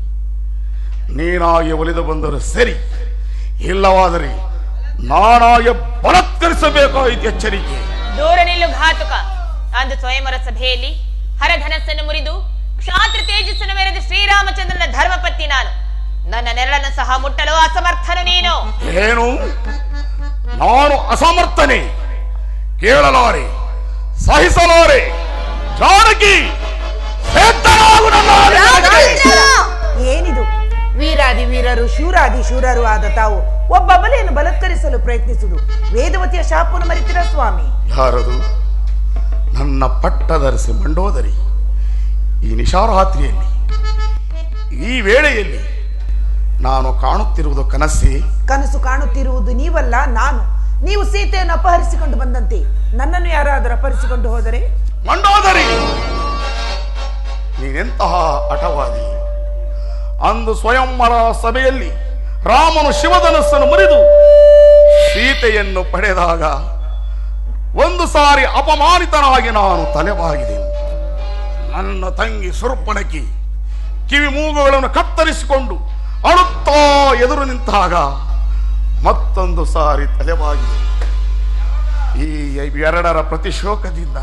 ನೀನಾಗಿ ಒಲಿದು ಬಂದರೂ ಸರಿ, ಇಲ್ಲವಾದರೆ ನಾನಾಗಿ ಬಲತ್ಕರಿಸಬೇಕಾಯಿತು. ಎಚ್ಚರಿಕೆ. ದೂರ ನಿಲ್ಲು ಘಾತುಕ. ಅಂದು ಸ್ವಯಂವರ ಸಭೆಯಲ್ಲಿ ಹರಧನಸ್ಸನ್ನು ಮುರಿದು ಕ್ಷಾತ್ರ ತೇಜಸ್ಸನ್ನು ಮೆರೆದ ಶ್ರೀರಾಮಚಂದ್ರನ ಧರ್ಮಪತ್ನಿ ನಾನು. ನನ್ನ ನೆರಳನ್ನು ಸಹ ಮುಟ್ಟಲು ಅಸಮರ್ಥನು ನೀನು. ಏನು? ನಾನು ಅಸಮರ್ಥನೆ? ಕೇಳಲಾರೆ, ಸಹಿಸಲಾರೆ. ಜಾನಕಿ, ಏನಿದು? ವೀರಾದಿ ವೀರರು ಶೂರಾದಿ ಶೂರರು ಆದ ತಾವು ಒಬ್ಬ ಬಲೆಯನ್ನು ಬಲತ್ಕರಿಸಲು ಪ್ರಯತ್ನಿಸುವುದು ವೇದವತಿಯ ಶಾಪವನ್ನು ಮರಿತಿರ ಸ್ವಾಮಿ? ಯಾರದು? ನನ್ನ ಪಟ್ಟದರಸಿ ಮಂಡೋದರಿ. ಈ ನಿಶಾರಾತ್ರಿಯಲ್ಲಿ, ಈ ವೇಳೆಯಲ್ಲಿ ನಾನು ಕಾಣುತ್ತಿರುವುದು ಕನಸೇ? ಕನಸು ಕಾಣುತ್ತಿರುವುದು ನೀವಲ್ಲ, ನಾನು. ನೀವು ಸೀತೆಯನ್ನು ಅಪಹರಿಸಿಕೊಂಡು ಬಂದಂತೆ ನನ್ನನ್ನು ಯಾರಾದರೂ ಅಪಹರಿಸಿಕೊಂಡು ಹೋದರೆ? ಮಂಡೋದರಿ, ನೀನೆಂತಹ ಹಠವಾದಿ! ಅಂದು ಸ್ವಯಂವರ ಸಭೆಯಲ್ಲಿ ರಾಮನು ಶಿವಧನಸ್ಸನ್ನು ಮುರಿದು ಸೀತೆಯನ್ನು ಪಡೆದಾಗ ಒಂದು ಸಾರಿ ಅಪಮಾನಿತನಾಗಿ ನಾನು ತಲೆಬಾಗಿದೆನು. ನನ್ನ ತಂಗಿ ಸುರ್ಪಣಕಿ ಕಿವಿ ಮೂಗುಗಳನ್ನು ಕತ್ತರಿಸಿಕೊಂಡು ಅಳುತ್ತಾ ಎದುರು ನಿಂತಾಗ ಮತ್ತೊಂದು ಸಾರಿ ತಲೆಬಾಗಿದೆ. ಈ ಇವೆರಡರ ಪ್ರತಿಶೋಕದಿಂದ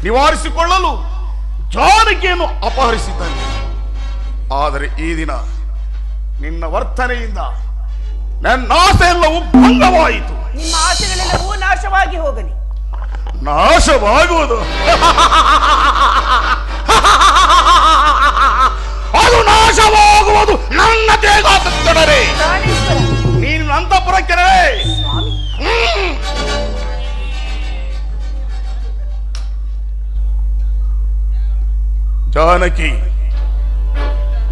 ನಿವಾರಿಸಿಕೊಳ್ಳಲು ಜಾನಕಿಯನ್ನು ಅಪಹರಿಸಿದ್ದಾನೆ. ಆದರೆ ಈ ದಿನ ನಿನ್ನ ವರ್ತನೆಯಿಂದ ನನ್ನ ಆಸೆ ಎಲ್ಲವೂ ಭಂಗವಾಯಿತು. ನಿಮ್ಮ ಆಸೆಗಳೆಲ್ಲವೂ ನಾಶವಾಗಿ ಹೋಗಲಿ. ನಾಶವಾಗುವುದು ಅದು ನಾಶವಾಗುವುದು ನನ್ನ ದೇಗಾತರೆ. ನೀನು ಅಂತಃಪುರಕ್ಕೆ ಜಾನಕಿ,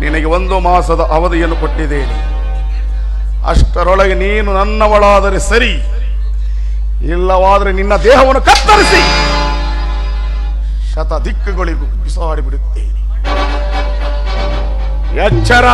ನಿನಗೆ 1 ಮಾಸದ ಅವಧಿಯನ್ನು ಕೊಟ್ಟಿದ್ದೇನೆ. ಅಷ್ಟರೊಳಗೆ ನೀನು ನನ್ನವಳಾದರೆ ಸರಿ, ಇಲ್ಲವಾದರೆ ನಿನ್ನ ದೇಹವನ್ನು ಕತ್ತರಿಸಿ ಶತ ದಿಕ್ಕುಗಳಿಗೂ ಬಿಸಾಡಿಬಿಡುತ್ತೇನೆ. ಎಚ್ಚರ.